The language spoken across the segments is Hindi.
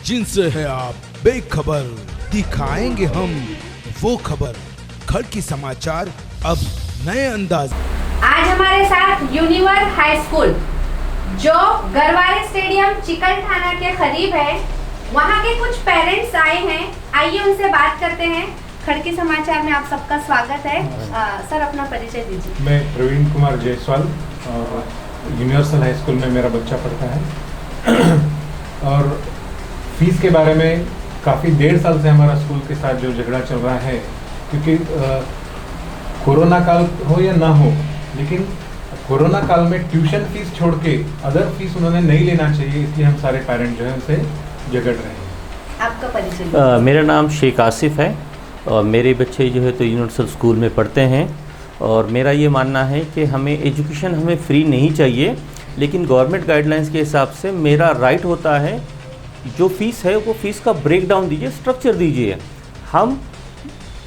जिनसे है आप बेखबर, दिखाएंगे हम वो खबर। खड़की समाचार अब नए अंदाज। आज हमारे साथ यूनिवर्स हाई स्कूल जो गरवारे स्टेडियम चिकन थाना के करीब है, वहाँ के कुछ पेरेंट्स आए हैं। आइए उनसे बात करते हैं। खड़की समाचार में आप सबका स्वागत है। सर, अपना परिचय दीजिए। मैं प्रवीण कुमार जायसवाल और यूनिवर्सल हाई स्कूल में मेरा बच्चा पढ़ता है और फीस के बारे में काफ़ी 1.5 साल से हमारा स्कूल के साथ जो झगड़ा चल रहा है, क्योंकि कोरोना काल हो या ना हो, लेकिन कोरोना काल में ट्यूशन फीस छोड़ के अदर फीस उन्होंने नहीं लेना चाहिए, इसलिए हम सारे पेरेंट जो है उनसे झगड़ रहे हैं। आपका परिचय? मेरा नाम शेख आसिफ है और मेरे बच्चे जो है तो यूनिवर्सल स्कूल में पढ़ते हैं और मेरा ये मानना है कि हमें एजुकेशन हमें फ्री नहीं चाहिए, लेकिन गवर्नमेंट गाइडलाइंस के हिसाब से मेरा राइट होता है जो फ़ीस है वो फ़ीस का ब्रेक डाउन दीजिए, स्ट्रक्चर दीजिए। हम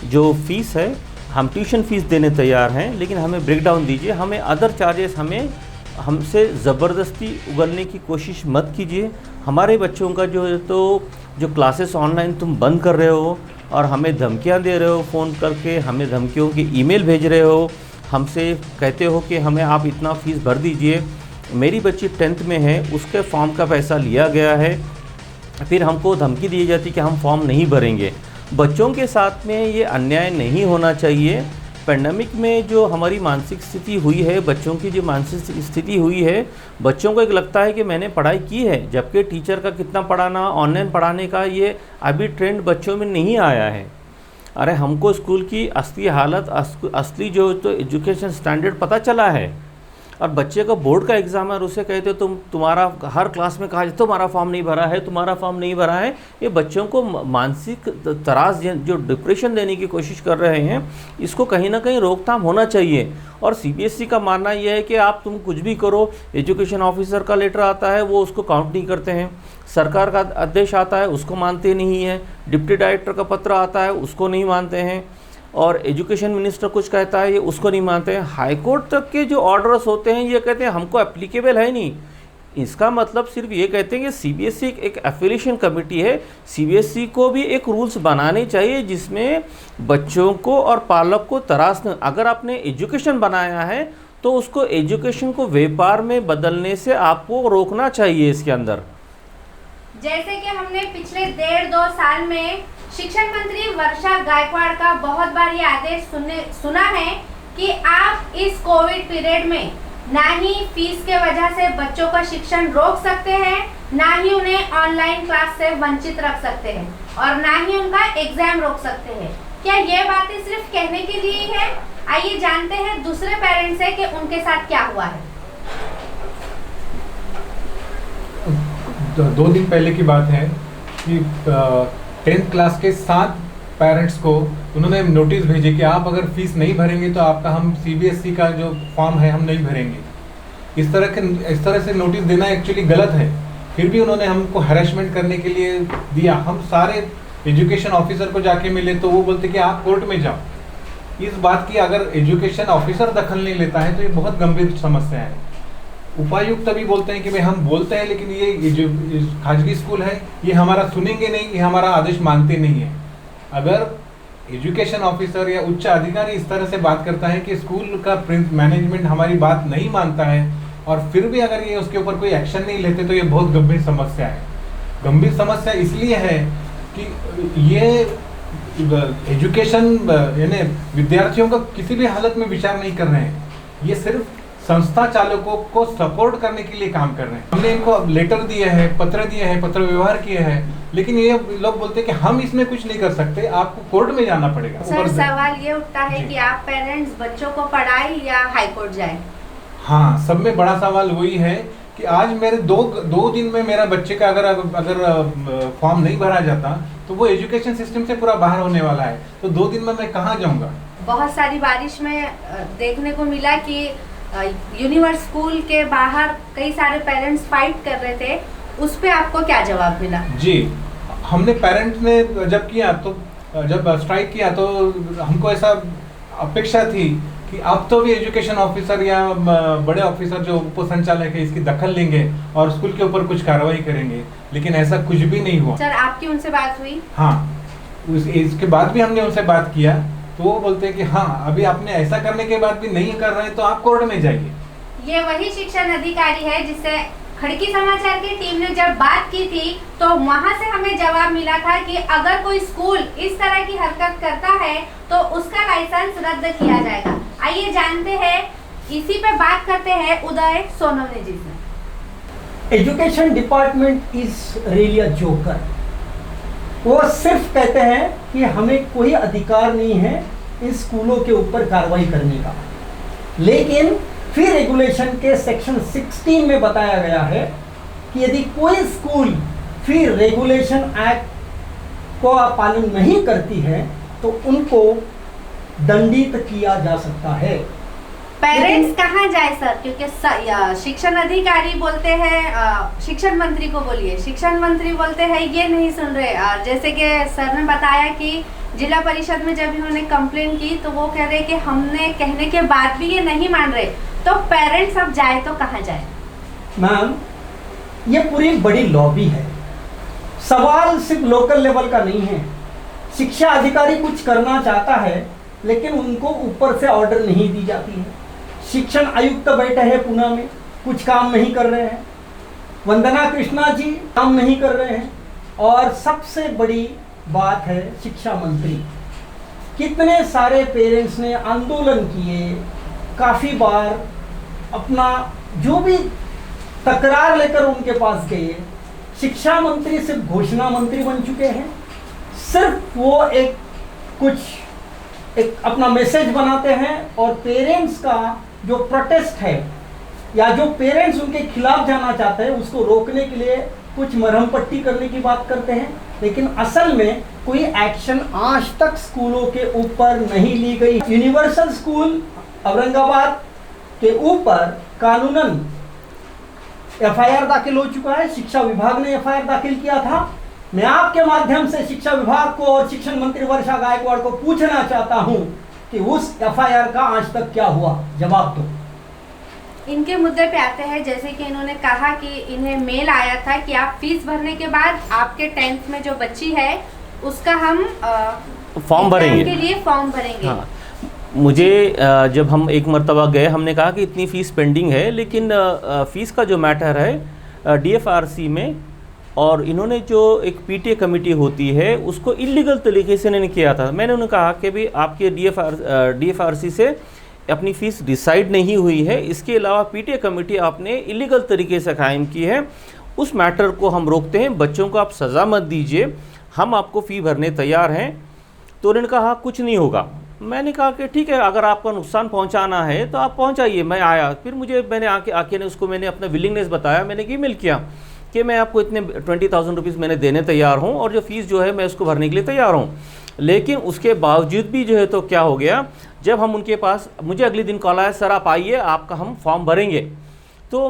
जो फ़ीस है हम ट्यूशन फ़ीस देने तैयार हैं, लेकिन हमें ब्रेक डाउन दीजिए। हमें अदर चार्जेस हमसे ज़बरदस्ती उगलने की कोशिश मत कीजिए। हमारे बच्चों का जो है तो जो क्लासेस ऑनलाइन तुम बंद कर रहे हो और हमें धमकियां दे रहे हो, फ़ोन करके हमें धमकियों की ईमेल भेज रहे हो, हमसे कहते हो कि हमें आप इतना फ़ीस भर दीजिए। मेरी बच्ची 10th में है, उसके फॉर्म का पैसा लिया गया है, फिर हमको धमकी दी जाती कि हम फॉर्म नहीं भरेंगे। बच्चों के साथ में ये अन्याय नहीं होना चाहिए। पेंडेमिक में जो हमारी मानसिक स्थिति हुई है, बच्चों की जो मानसिक स्थिति हुई है, बच्चों को एक लगता है कि मैंने पढ़ाई की है, जबकि टीचर का कितना पढ़ाना, ऑनलाइन पढ़ाने का ये अभी ट्रेंड बच्चों में नहीं आया है। अरे हमको स्कूल की असली हालत, असली जो तो एजुकेशन स्टैंडर्ड पता चला है। और बच्चे का बोर्ड का एग्ज़ाम है और उसे कहते हो तुम्हारा हर क्लास में कहा जाए तुम्हारा फॉर्म नहीं भरा है, तुम्हारा फॉर्म नहीं भरा है। ये बच्चों को मानसिक त्रास जो डिप्रेशन देने की कोशिश कर रहे हैं, इसको कहीं ना कहीं रोकथाम होना चाहिए। और CBSE का मानना यह है कि आप तुम कुछ भी करो, एजुकेशन ऑफिसर का लेटर आता है वो उसको काउंट नहीं करते हैं, सरकार का आदेश आता है उसको मानते नहीं हैं, डिप्टी डायरेक्टर का पत्र आता है उसको नहीं मानते हैं, और एजुकेशन मिनिस्टर कुछ कहता है ये उसको नहीं मानते हैं। हाई कोर्ट तक के जो ऑर्डर्स होते हैं ये कहते हैं हमको एप्लीकेबल है नहीं। इसका मतलब सिर्फ ये कहते हैं कि CBSE एक एफिलिएशन कमेटी है, CBSE को भी एक रूल्स बनाने चाहिए जिसमें बच्चों को और पालक को त्रास न। अगर आपने एजुकेशन बनाया है तो उसको एजुकेशन को व्यापार में बदलने से आपको रोकना चाहिए इसके अंदर। जैसे कि हमने पिछले 1.5-2 साल में शिक्षण मंत्री वर्षा गायकवाड़ का बहुत बार ये आदेश सुना है कि आप इस कोविड पीरियड में ना ही फीस के वजह से बच्चों का शिक्षण रोक सकते हैं, ना ही उन्हें ऑनलाइन क्लास से वंचित रख सकते हैं और ना ही उनका एग्जाम रोक सकते हैं। क्या ये बातें सिर्फ कहने के लिए है? आइए जानते हैं दूसरे पेरेंट्स से कि उनके साथ क्या हुआ है। 2 दिन पहले की बात है कि 10th क्लास के 7 पेरेंट्स को उन्होंने नोटिस भेजे कि आप अगर फीस नहीं भरेंगे तो आपका हम CBSE का जो फॉर्म है हम नहीं भरेंगे। इस तरह से नोटिस देना एक्चुअली गलत है। फिर भी उन्होंने हमको हैरेसमेंट करने के लिए दिया। हम सारे एजुकेशन ऑफिसर को जाके मिले तो वो बोलते कि आप कोर्ट में जाओ। इस बात की अगर एजुकेशन ऑफिसर दखल नहीं लेता है तो ये बहुत गंभीर समस्या है। उपायुक्त तभी बोलते हैं कि भाई हम बोलते हैं लेकिन ये जो खाजगी स्कूल है ये हमारा सुनेंगे नहीं, ये हमारा आदेश मानते नहीं है। अगर एजुकेशन ऑफिसर या उच्च अधिकारी इस तरह से बात करता है कि स्कूल का मैनेजमेंट हमारी बात नहीं मानता है और फिर भी अगर ये उसके ऊपर कोई एक्शन नहीं लेते तो ये बहुत गंभीर समस्या है। गंभीर समस्या इसलिए है कि ये एजुकेशन यानी विद्यार्थियों का किसी भी हालत में विचार नहीं कर रहे हैं, ये सिर्फ संस्था चालकों को सपोर्ट करने के लिए काम कर रहे हैं। हमने इनको लेटर दिए हैं, पत्र दिए हैं, पत्र व्यवहार किए हैं, लेकिन ये लोग बोलते हैं कि हम इसमें कुछ नहीं कर सकते, आपको कोर्ट में जाना पड़ेगा। सर, सवाल ये उठता है कि आप पेरेंट्स बच्चों को पढ़ाए या हाई कोर्ट जाए? हाँ, सब में बड़ा सवाल वही है कि आज मेरे दो दिन में मेरा बच्चे का अगर फॉर्म नहीं भरा जाता तो वो एजुकेशन सिस्टम से पूरा बाहर होने वाला है। तो 2 दिन में मैं कहाँ जाऊँगा? बहुत सारी बारिश में देखने को मिला कि यूनिवर्स स्कूल के बाहर कई सारे पेरेंट्स फाइट कर रहे थे, उस पे आपको क्या जवाब मिला? जी, हमने पेरेंट्स ने जब स्ट्राइक किया तो हमको ऐसा अपेक्षा थी कि अब तो भी एजुकेशन ऑफिसर या बड़े ऑफिसर जो उप संचालक है इसकी दखल लेंगे और स्कूल के ऊपर कुछ कार्रवाई करेंगे, लेकिन ऐसा कुछ भी नहीं हुआ। सर आपकी उनसे बात हुई? हाँ, इसके बाद भी हमने उनसे बात किया तो वो बोलते हैं कि हाँ अभी आपने ऐसा करने के बाद भी नहीं कर रहे तो आप कोर्ट में जाइए। ये वही शिक्षण अधिकारी है जिससे खड़की समाचार की टीम ने जब बात की थी तो वहां से हमें जवाब मिला था कि अगर कोई स्कूल इस तरह की हरकत करता है तो उसका लाइसेंस रद्द किया जाएगा। आइए जानते हैं, इसी पे बात करते हैं उदय सोनवने जी से। Education department is really a joker. वो सिर्फ कहते हैं कि हमें कोई अधिकार नहीं है इन स्कूलों के ऊपर कार्रवाई करने का, लेकिन फिर रेगुलेशन के सेक्शन 16 में बताया गया है कि यदि कोई स्कूल फिर रेगुलेशन एक्ट को पालन नहीं करती है तो उनको दंडित किया जा सकता है। पेरेंट्स कहाँ जाए सर? क्योंकि शिक्षण अधिकारी बोलते हैं, शिक्षण मंत्री को बोलिए, शिक्षण मंत्री बोलते हैं ये नहीं सुन रहे। जैसे कि सर ने बताया कि जिला परिषद में जब इन्होंने कंप्लेन की तो वो कह रहे कि हमने कहने के बाद भी ये नहीं मान रहे, तो पेरेंट्स अब जाए तो कहाँ जाए? मैम, ये पूरी बड़ी लॉबी है। सवाल सिर्फ लोकल लेवल का नहीं है। शिक्षा अधिकारी कुछ करना चाहता है लेकिन उनको ऊपर से ऑर्डर नहीं दी जाती है। शिक्षण आयुक्त बैठे हैं पुणे में, कुछ काम नहीं कर रहे हैं। वंदना कृष्णा जी काम नहीं कर रहे हैं। और सबसे बड़ी बात है शिक्षा मंत्री। कितने सारे पेरेंट्स ने आंदोलन किए, काफ़ी बार अपना जो भी तकरार लेकर उनके पास गए। शिक्षा मंत्री सिर्फ घोषणा मंत्री बन चुके हैं। सिर्फ वो एक अपना मैसेज बनाते हैं और पेरेंट्स का जो प्रोटेस्ट है या जो पेरेंट्स उनके खिलाफ जाना चाहते हैं उसको रोकने के लिए कुछ मरहम पट्टी करने की बात करते हैं, लेकिन असल में कोई एक्शन आज तक स्कूलों के ऊपर नहीं ली गई। यूनिवर्सल स्कूल औरंगाबाद के ऊपर कानूनन एफआईआर दाखिल हो चुका है। शिक्षा विभाग ने एफआईआर दाखिल किया था। मैं आपके माध्यम से शिक्षा विभाग को और शिक्षण मंत्री वर्षा गायकवाड़ को पूछना चाहता हूं कि उस एफआईआर का आज तक क्या हुआ, जवाब दो। इनके मुद्दे पे आते हैं। जैसे कि इन्होंने कहा कि इन्हें मेल आया था कि आप फीस भरने के बाद आपके 10th में जो बच्ची है उसका हम फॉर्म भरेंगे, के लिए फॉर्म भरेंगे। हाँ। मुझे जब हम एक मर्तबा गए हमने कहा कि इतनी फ़ीस पेंडिंग है, लेकिन फ़ीस का जो मैटर है डीएफआरसी में, और इन्होंने जो एक पीटीए कमेटी होती है उसको इलीगल तरीके से इन्होंने किया था। मैंने उन्हें कहा कि भाई आपके डीएफआरसी से अपनी फ़ीस डिसाइड नहीं हुई है, इसके अलावा पीटीए कमेटी आपने इलीगल तरीके से कायम की है, उस मैटर को हम रोकते हैं। बच्चों को आप सज़ा मत दीजिए, हम आपको फ़ी भरने तैयार हैं। तो उन्होंने कहा कुछ नहीं होगा। मैंने कहा कि ठीक है, अगर आपका नुकसान पहुंचाना है तो आप पहुंचाइए। मैं आया, फिर मैंने आके ने उसको मैंने अपना विलिंगनेस बताया। मैंने ईमेल किया कि मैं आपको इतने 20,000 रुपीज़ मैंने देने तैयार हूं और जो फ़ीस जो है मैं उसको भरने के लिए तैयार हूं। लेकिन उसके बावजूद भी जो है तो क्या हो गया, जब हम उनके पास, मुझे अगले दिन कॉल आया, सर आप आइए, आपका हम फॉर्म भरेंगे। तो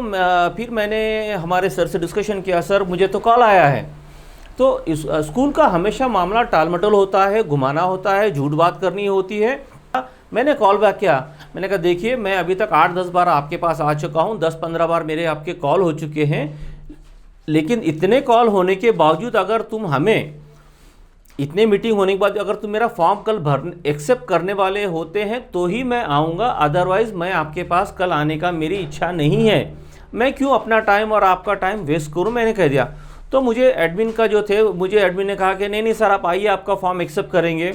फिर मैंने हमारे सर से डिस्कशन किया, सर मुझे तो कॉल आया है। तो इस स्कूल का हमेशा मामला टालमटोल होता है, घुमाना होता है, झूठ बात करनी होती है। मैंने कॉल बैक किया, मैंने कहा देखिए मैं अभी तक 8-10 बार आपके पास आ चुका हूँ, 10-15 बार मेरे आपके कॉल हो चुके हैं, लेकिन इतने कॉल होने के बावजूद अगर तुम हमें, इतने मीटिंग होने के बाद अगर तुम मेरा फॉर्म कल एक्सेप्ट करने वाले होते हैं तो ही मैं आऊँगा, अदरवाइज़ मैं आपके पास कल आने का मेरी इच्छा नहीं है। मैं क्यों अपना टाइम और आपका टाइम वेस्ट करूँ, मैंने कह दिया। तो मुझे एडमिन का जो थे, मुझे एडमिन ने कहा कि नहीं सर आप आइए, आपका फॉर्म एक्सेप्ट करेंगे।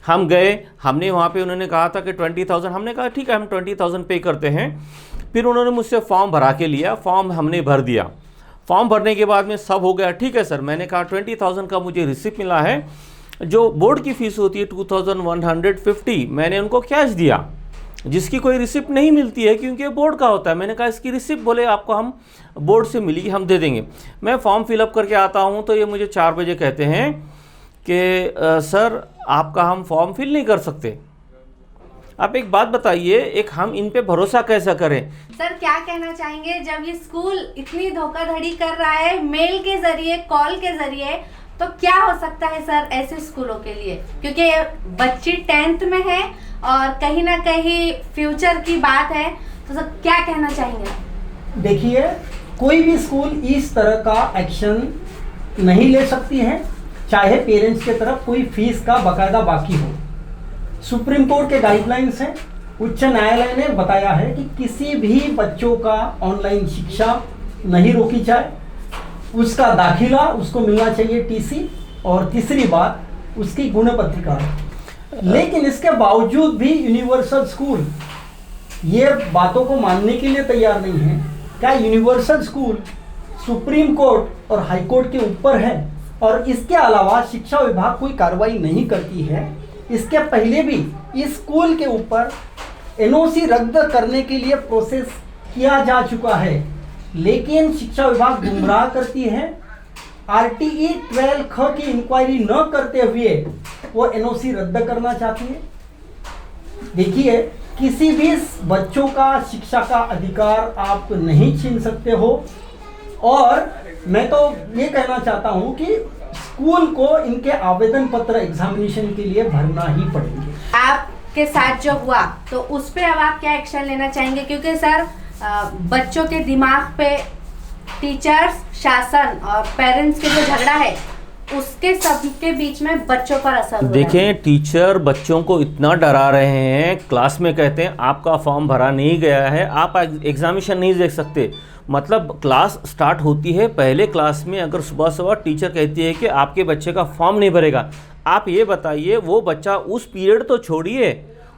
हम गए, हमने वहाँ पे, उन्होंने कहा था कि 20,000, हमने कहा ठीक है हम 20,000 पे करते हैं। फिर उन्होंने मुझसे फॉर्म भरा के लिया, फॉर्म हमने भर दिया। फॉर्म भरने के बाद में सब हो गया, ठीक है सर। मैंने कहा 20,000 का मुझे रिसिप्ट मिला है, जो बोर्ड की फ़ीस होती है 2,150, मैंने उनको कैश दिया, जिसकी कोई रिसिप्ट नहीं मिलती है क्योंकि बोर्ड का होता है। मैंने कहा इसकी रिसिप्ट, बोले आपको हम बोर्ड से मिली, हम दे देंगे। मैं फॉर्म फिलअप करके आता हूँ तो ये मुझे 4 बजे कहते हैं कि सर आपका हम फॉर्म फिल नहीं कर सकते। आप एक बात बताइए, एक हम इन पे भरोसा कैसा करें? सर क्या कहना चाहेंगे जब ये स्कूल इतनी धोखाधड़ी कर रहा है, मेल के जरिए, कॉल के जरिए, तो क्या हो सकता है सर ऐसे स्कूलों के लिए, क्योंकि बच्ची 10th में है और कहीं ना कहीं फ्यूचर की बात है, तो सर क्या कहना चाहेंगे? देखिए, कोई भी स्कूल इस तरह का एक्शन नहीं ले सकती है चाहे पेरेंट्स की तरफ कोई फीस का बकायदा बाकी हो। सुप्रीम कोर्ट के गाइडलाइंस हैं, उच्च न्यायालय ने बताया है कि किसी भी बच्चों का ऑनलाइन शिक्षा नहीं रोकी जाए, उसका दाखिला उसको मिलना चाहिए टीसी, और तीसरी बात उसकी गुणपत्रिका। लेकिन इसके बावजूद भी यूनिवर्सल स्कूल ये बातों को मानने के लिए तैयार नहीं है। क्या यूनिवर्सल स्कूल सुप्रीम कोर्ट और हाई कोर्ट के ऊपर है और इसके अलावा शिक्षा विभाग कोई कार्रवाई नहीं करती है? इसके पहले भी इस स्कूल के ऊपर एनओसी रद्द करने के लिए प्रोसेस किया जा चुका है, लेकिन शिक्षा विभाग गुमराह करती है। आरटीई 12 ख की इंक्वायरी न करते हुए वो एनओसी रद्द करना चाहती है। देखिए, किसी भी बच्चों का शिक्षा का अधिकार आप नहीं छीन सकते हो, और मैं तो ये कहना चाहता हूँ कि स्कूल को इनके आवेदन पत्र एग्जामिनेशन के लिए भरना ही पड़ेंगे। आपके साथ जो हुआ तो उस पे अब आप क्या एक्शन लेना चाहेंगे? क्योंकि सर बच्चों के दिमाग पे टीचर्स, शासन और पेरेंट्स के जो झगड़ा है उसके सबके बीच में बच्चों पर असर हो रहा है। देखें, टीचर बच्चों को इतना डरा रहे हैं, क्लास में कहते हैं आपका फॉर्म भरा नहीं गया है, आप एग्जामिनेशन नहीं देख सकते। मतलब क्लास स्टार्ट होती है, पहले क्लास में अगर सुबह सुबह टीचर कहती है कि आपके बच्चे का फॉर्म नहीं भरेगा, आप ये बताइए वो बच्चा उस पीरियड तो छोड़िए,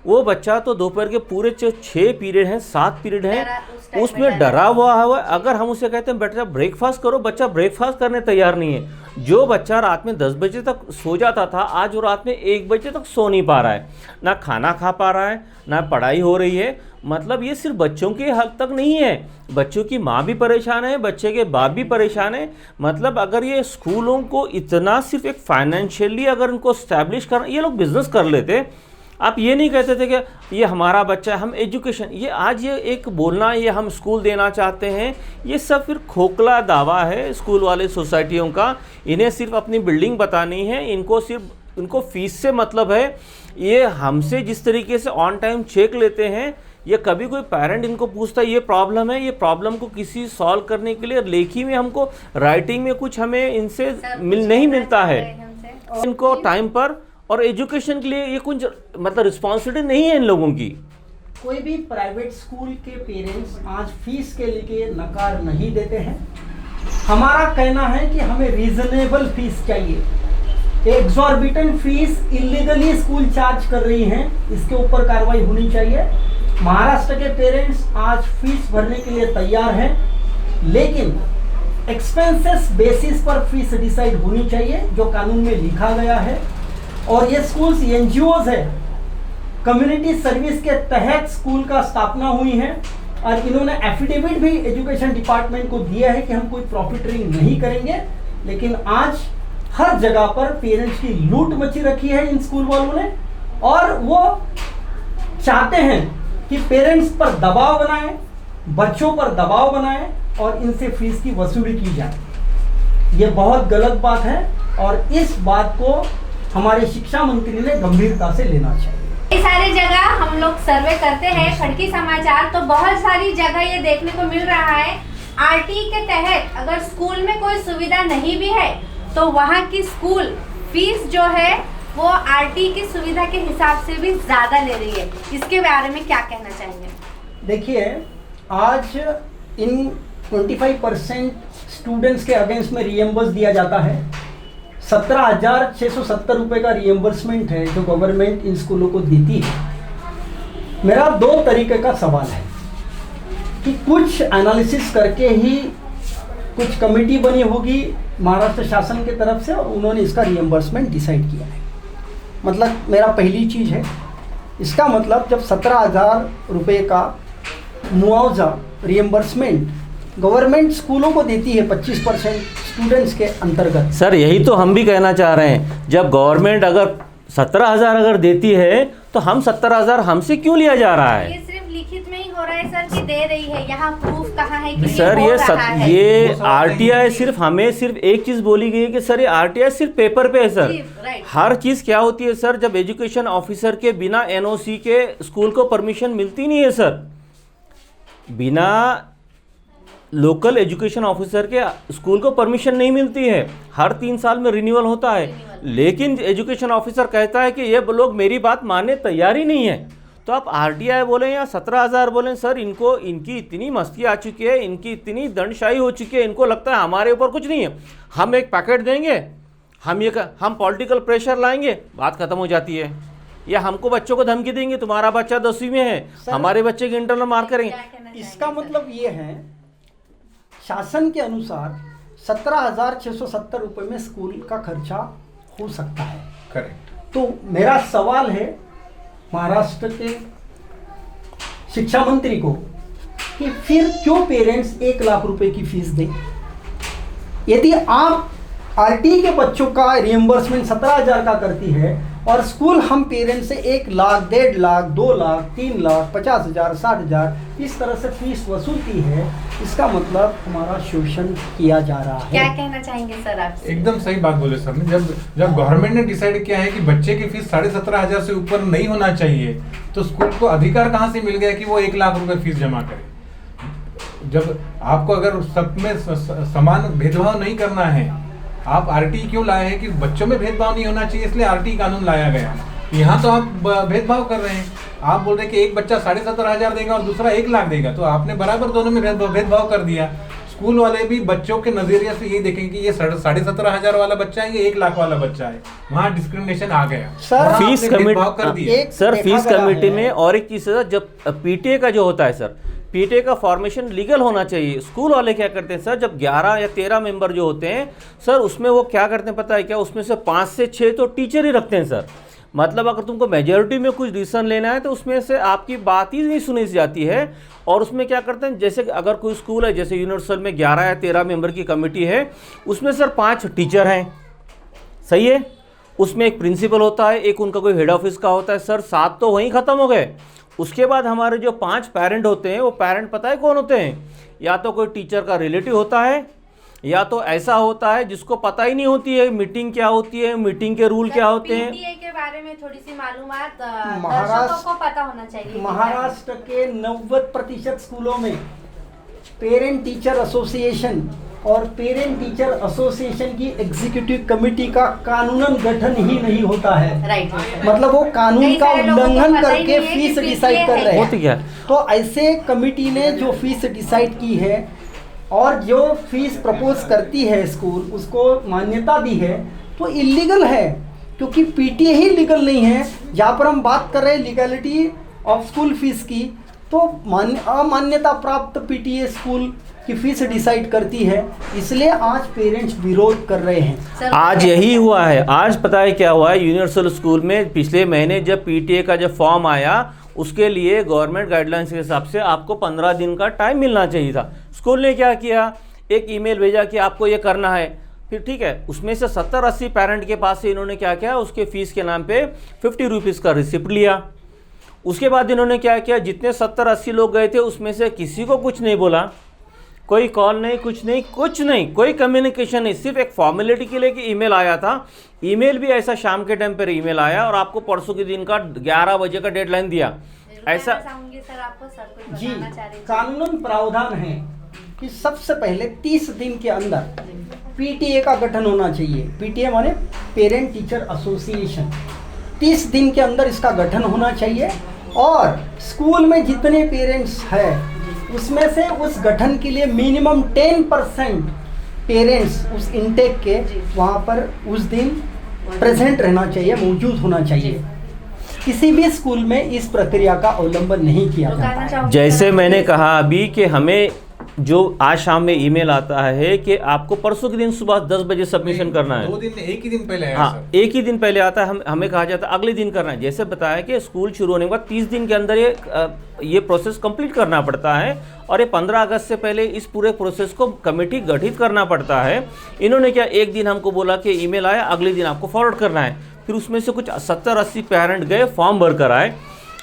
वो बच्चा तो दोपहर के पूरे 6 पीरियड हैं, 7 पीरियड हैं, उसमें डरा हुआ है। अगर हम उसे कहते हैं बेटा ब्रेकफास्ट करो, बच्चा ब्रेकफास्ट करने तैयार नहीं है। जो बच्चा रात में 10 बजे तक सो जाता था, आज वो रात में 1 बजे तक सो नहीं पा रहा है, ना खाना खा पा रहा है, ना पढ़ाई हो रही है। मतलब ये सिर्फ बच्चों के हद तक नहीं है, बच्चों की माँ भी परेशान है, बच्चे के बाप भी परेशान है। मतलब अगर ये स्कूलों को इतना सिर्फ एक फाइनेंशियली अगर इनको स्टैब्लिश करना, ये लोग बिजनेस कर लेते। आप ये नहीं कहते थे कि ये हमारा बच्चा है, हम एजुकेशन, ये आज ये एक बोलना ये हम स्कूल देना चाहते हैं, ये सब फिर खोखला दावा है स्कूल वाले सोसाइटियों का। इन्हें सिर्फ अपनी बिल्डिंग बतानी है, इनको फीस से मतलब है। ये हमसे जिस तरीके से ऑन टाइम चेक लेते हैं, ये कभी कोई पेरेंट इनको पूछता है ये प्रॉब्लम है, ये प्रॉब्लम को किसी सॉल्व करने के लिए लेखी में हमको राइटिंग में कुछ हमें इनसे नहीं मिलता है इनको टाइम पर, और एजुकेशन के लिए ये कुछ मतलब रिस्पॉन्सिबिलिटी नहीं है इन लोगों की। कोई भी प्राइवेट स्कूल के पेरेंट्स आज फीस के लिए नकार नहीं देते हैं। हमारा कहना है कि हमें रीजनेबल फीस चाहिए। Exorbitant fees illegally school charge कर रही हैं, इसके ऊपर कार्रवाई होनी चाहिए। महाराष्ट्र के पेरेंट्स आज फीस भरने के लिए तैयार हैं, लेकिन एक्सपेंसेस बेसिस पर फीस डिसाइड होनी चाहिए, जो कानून में लिखा गया है। और ये स्कूल्स एनजीओज है, कम्युनिटी सर्विस के तहत स्कूल का स्थापना हुई है, और इन्होंने एफिडेविट भी एजुकेशन डिपार्टमेंट को दिया है कि हम कोई प्रॉफिटरिंग नहीं करेंगे। लेकिन आज हर जगह पर पेरेंट्स की लूट मची रखी है इन स्कूल वालों ने, और वो चाहते हैं कि पेरेंट्स पर दबाव बनाएं, बच्चों पर दबाव बनाएं और इनसे फीस की वसूली की जाए। ये बहुत गलत बात है, और इस बात को हमारे शिक्षा मंत्री ने गंभीरता से लेना चाहिए। ये सारी जगह हम लोग सर्वे करते हैं खड़की समाचार, तो बहुत सारी जगह ये देखने को मिल रहा है आरटी के तहत अगर स्कूल में कोई सुविधा नहीं भी है तो वहाँ की स्कूल फीस जो है वो आरटी की सुविधा के हिसाब से भी ज़्यादा ले रही है। इसके बारे में क्या कहना चाहेंगे? देखिए, आज इन 25% स्टूडेंट्स के अगेंस्ट में रिएम्बर्स दिया जाता है। 17,670 रुपये का रिएम्बर्समेंट है जो गवर्नमेंट इन स्कूलों को देती है। मेरा 2 तरीके का सवाल है कि कुछ एनालिसिस करके ही कुछ कमेटी बनी होगी महाराष्ट्र शासन के तरफ से, और उन्होंने इसका रिएम्बर्समेंट डिसाइड किया है। मतलब मेरा पहली चीज़ है, इसका मतलब जब 17,000 रुपये का मुआवजा रिएम्बर्समेंट गवर्नमेंट स्कूलों को देती है 25% स्टूडेंट्स के अंतर्गत। सर यही तो हम भी कहना चाह रहे हैं, जब गवर्नमेंट अगर 17,000 अगर देती है तो हम 17,000 हमसे क्यों लिया जा रहा है? ये सिर्फ लिखित में ही हो रहा रहा है सर कि दे रही है, यहाँ प्रूफ कहाँ है कि सर हो ये रहा है? ये वो सवाल आरटीआई नहीं सिर्फ हमें सिर्फ एक चीज बोली गई है कि सर ये आरटीआई सिर्फ पेपर पे है सर। जी, राइट। हर चीज क्या होती है सर, जब एजुकेशन ऑफिसर के बिना एनओसी के स्कूल को परमिशन मिलती नहीं है सर। बिना लोकल एजुकेशन ऑफिसर के स्कूल को परमिशन नहीं मिलती है, हर 3 साल में रिन्यूअल होता है। लेकिन एजुकेशन ऑफिसर कहता है कि ये लोग मेरी बात मानने तैयार ही नहीं है। तो आप आरटीआई बोलें या 17,000 बोलें सर, इनको इनकी इतनी मस्ती आ चुकी है, इनकी इतनी दंडशाही हो चुकी है, इनको लगता है हमारे ऊपर कुछ नहीं है, हम एक पैकेट देंगे, हम पॉलिटिकल प्रेशर लाएंगे, बात खत्म हो जाती है। या हमको बच्चों को धमकी देंगे, तुम्हारा बच्चा 10वीं में है, हमारे बच्चे की इंटरनल मार्क करेंगे। क्या कहना चाहेंगे? इसका मतलब ये है, शासन के अनुसार 17,670 रुपये में स्कूल का खर्चा हो सकता है। करेक्ट। तो मेरा सवाल है महाराष्ट्र के शिक्षा मंत्री को कि फिर क्यों पेरेंट्स 1 लाख रुपए की फीस दें? यदि आप आरटी के बच्चों का रिएम्बर्समेंट 17,000 का करती है और स्कूल हम पेरेंट्स से 1 लाख, 1.5 लाख, 2 लाख, 3 लाख, 50,000, 60,000 इस तरह से फीस वसूलती है, इसका मतलब हमारा शोषण किया जा रहा है। क्या कहना चाहेंगे सर आप? एकदम सही बात बोले सर ने। जब गवर्नमेंट ने डिसाइड किया है कि बच्चे की फीस 17,500 से ऊपर नहीं होना चाहिए, तो स्कूल को अधिकार कहाँ से मिल गया कि वो 1 लाख रुपए फीस जमा करे? जब आपको अगर सब में समान भेदभाव नहीं करना है, आप आरटी क्यों लाए हैं कि बच्चों में भेदभाव नहीं होना चाहिए, इसलिए आरटी कानून लाया गया। यहाँ तो आप भेदभाव कर रहे हैं। आप बोल रहे हैं कि एक बच्चा 17,500 देगा और दूसरा 1 लाख देगा, तो आपने बराबर दोनों में भेदभाव कर दिया। स्कूल वाले भी बच्चों के नजरिए से यही देखेंगे कि ये 17,500 वाला बच्चा है, ये 1 लाख वाला बच्चा है। वहाँ डिस्क्रिमिनेशन आ गया सर, वहाँ फीस आपने भेदभाव कर कमेटी दिया। सर, देखा फीस गया कमेटी है। में और एक चीज़ है, जब पीटीए का जो होता है सर, पीटीए का फॉर्मेशन लीगल होना चाहिए। स्कूल वाले क्या करते हैं सर, जब 11 या 13 मेंबर जो होते हैं सर, उसमें वो क्या करते हैं पता है क्या, उसमें से 5 से 6 तो टीचर ही रखते हैं सर। मतलब अगर तुमको मेजॉरिटी में कुछ डिसीजन लेना है तो उसमें से आपकी बात ही नहीं सुनी जाती है। और उसमें क्या करते हैं, जैसे अगर कोई स्कूल है, जैसे यूनिवर्सल में 11 या 13 मेंबर की कमेटी है, उसमें सर 5 टीचर हैं, सही है, उसमें एक प्रिंसिपल होता है, एक उनका कोई हेड ऑफिस का होता है सर, 7 तो वहीं ख़त्म हो गए। उसके बाद हमारे जो 5 पेरेंट होते हैं, वो पेरेंट पता है कौन होते हैं? या तो कोई टीचर का रिलेटिव होता है, या तो ऐसा होता है जिसको पता ही नहीं होती है मीटिंग क्या होती है, मीटिंग के रूल क्या होते हैं। पीटीए के बारे में थोड़ी सी मालूमात महाराष्ट्र- दर्शकों को पता होना चाहिए। महाराष्ट्र के 90% स्कूलों में पेरेंट टीचर एसोसिएशन और पेरेंट टीचर एसोसिएशन की एग्जीक्यूटिव कमेटी का कानूनन गठन ही नहीं होता है। राइट। मतलब वो कानून कई का सारे लोगों को उल्लंघन पता ही करके नहीं है कि फीस फीस डिसाइड ये कर है। रहे होती क्या? हैं। तो ऐसे कमेटी ने जो फीस डिसाइड की है और जो फीस प्रपोज करती है स्कूल, उसको मान्यता दी है, तो इलीगल है, क्योंकि पीटीए ही लीगल नहीं है। जहाँ पर हम बात कर रहे हैं लीगलिटी ऑफ स्कूल फीस की, तो अमान्यता प्राप्त पीटीए स्कूल की फीस डिसाइड करती है, इसलिए आज पेरेंट्स विरोध कर रहे हैं। आज यही हुआ है। आज पता है क्या हुआ है, यूनिवर्सल स्कूल में पिछले महीने जब पीटीए का जब फॉर्म आया, उसके लिए गवर्नमेंट गाइडलाइंस के हिसाब से आपको 15 दिन का टाइम मिलना चाहिए था। स्कूल ने क्या किया, एक ईमेल भेजा कि आपको ये करना है। फिर ठीक है, उसमें से 70-80 पेरेंट के पास से इन्होंने क्या किया, उसके फीस के नाम पे 50 रुपीज़ का रिसिप्ट लिया। उसके बाद इन्होंने क्या किया, जितने 70-80 लोग गए थे उसमें से किसी को कुछ नहीं बोला, कोई कॉल नहीं, कुछ नहीं, कोई कम्युनिकेशन नहीं, सिर्फ एक फॉर्मेलिटी के लिए कि ईमेल आया था। ईमेल भी ऐसा शाम के टाइम पर ईमेल आया और आपको परसों के दिन का 11 बजे का डेडलाइन दिया। ऐसा सर आपको सर कुछ जी, बताना चाह रहे थे। कानूनन प्रावधान है कि सबसे पहले 30 दिन के अंदर पीटीए का गठन होना चाहिए। पीटीए माने पेरेंट टीचर एसोसिएशन। 30 दिन के अंदर इसका गठन होना चाहिए और स्कूल में जितने पेरेंट्स हैं उसमें से उस गठन के लिए मिनिमम 10% पेरेंट्स उस इनटेक के वहाँ पर उस दिन प्रेजेंट रहना चाहिए, मौजूद होना चाहिए। किसी भी स्कूल में इस प्रक्रिया का अवलंबन नहीं किया जाता है। जैसे मैंने कहा अभी कि हमें जो आज शाम में ईमेल आता है कि आपको परसों के दिन सुबह 10 बजे सबमिशन करना है। 2 दिन, एक ही दिन पहले आया हाँ, सर। एक ही दिन पहले आता है। हमें कहा जाता है अगले दिन करना है। जैसे बताया कि स्कूल शुरू होने के बाद 30 दिन के अंदर ये प्रोसेस कंप्लीट करना पड़ता है और ये 15 अगस्त से पहले इस पूरे प्रोसेस को कमेटी गठित करना पड़ता है। इन्होंने क्या, एक दिन हमको बोला कि ईमेल आया, अगले दिन आपको फॉरवर्ड करना है। फिर उसमें से कुछ 70-80 पेरेंट गए, फॉर्म भर कर आए।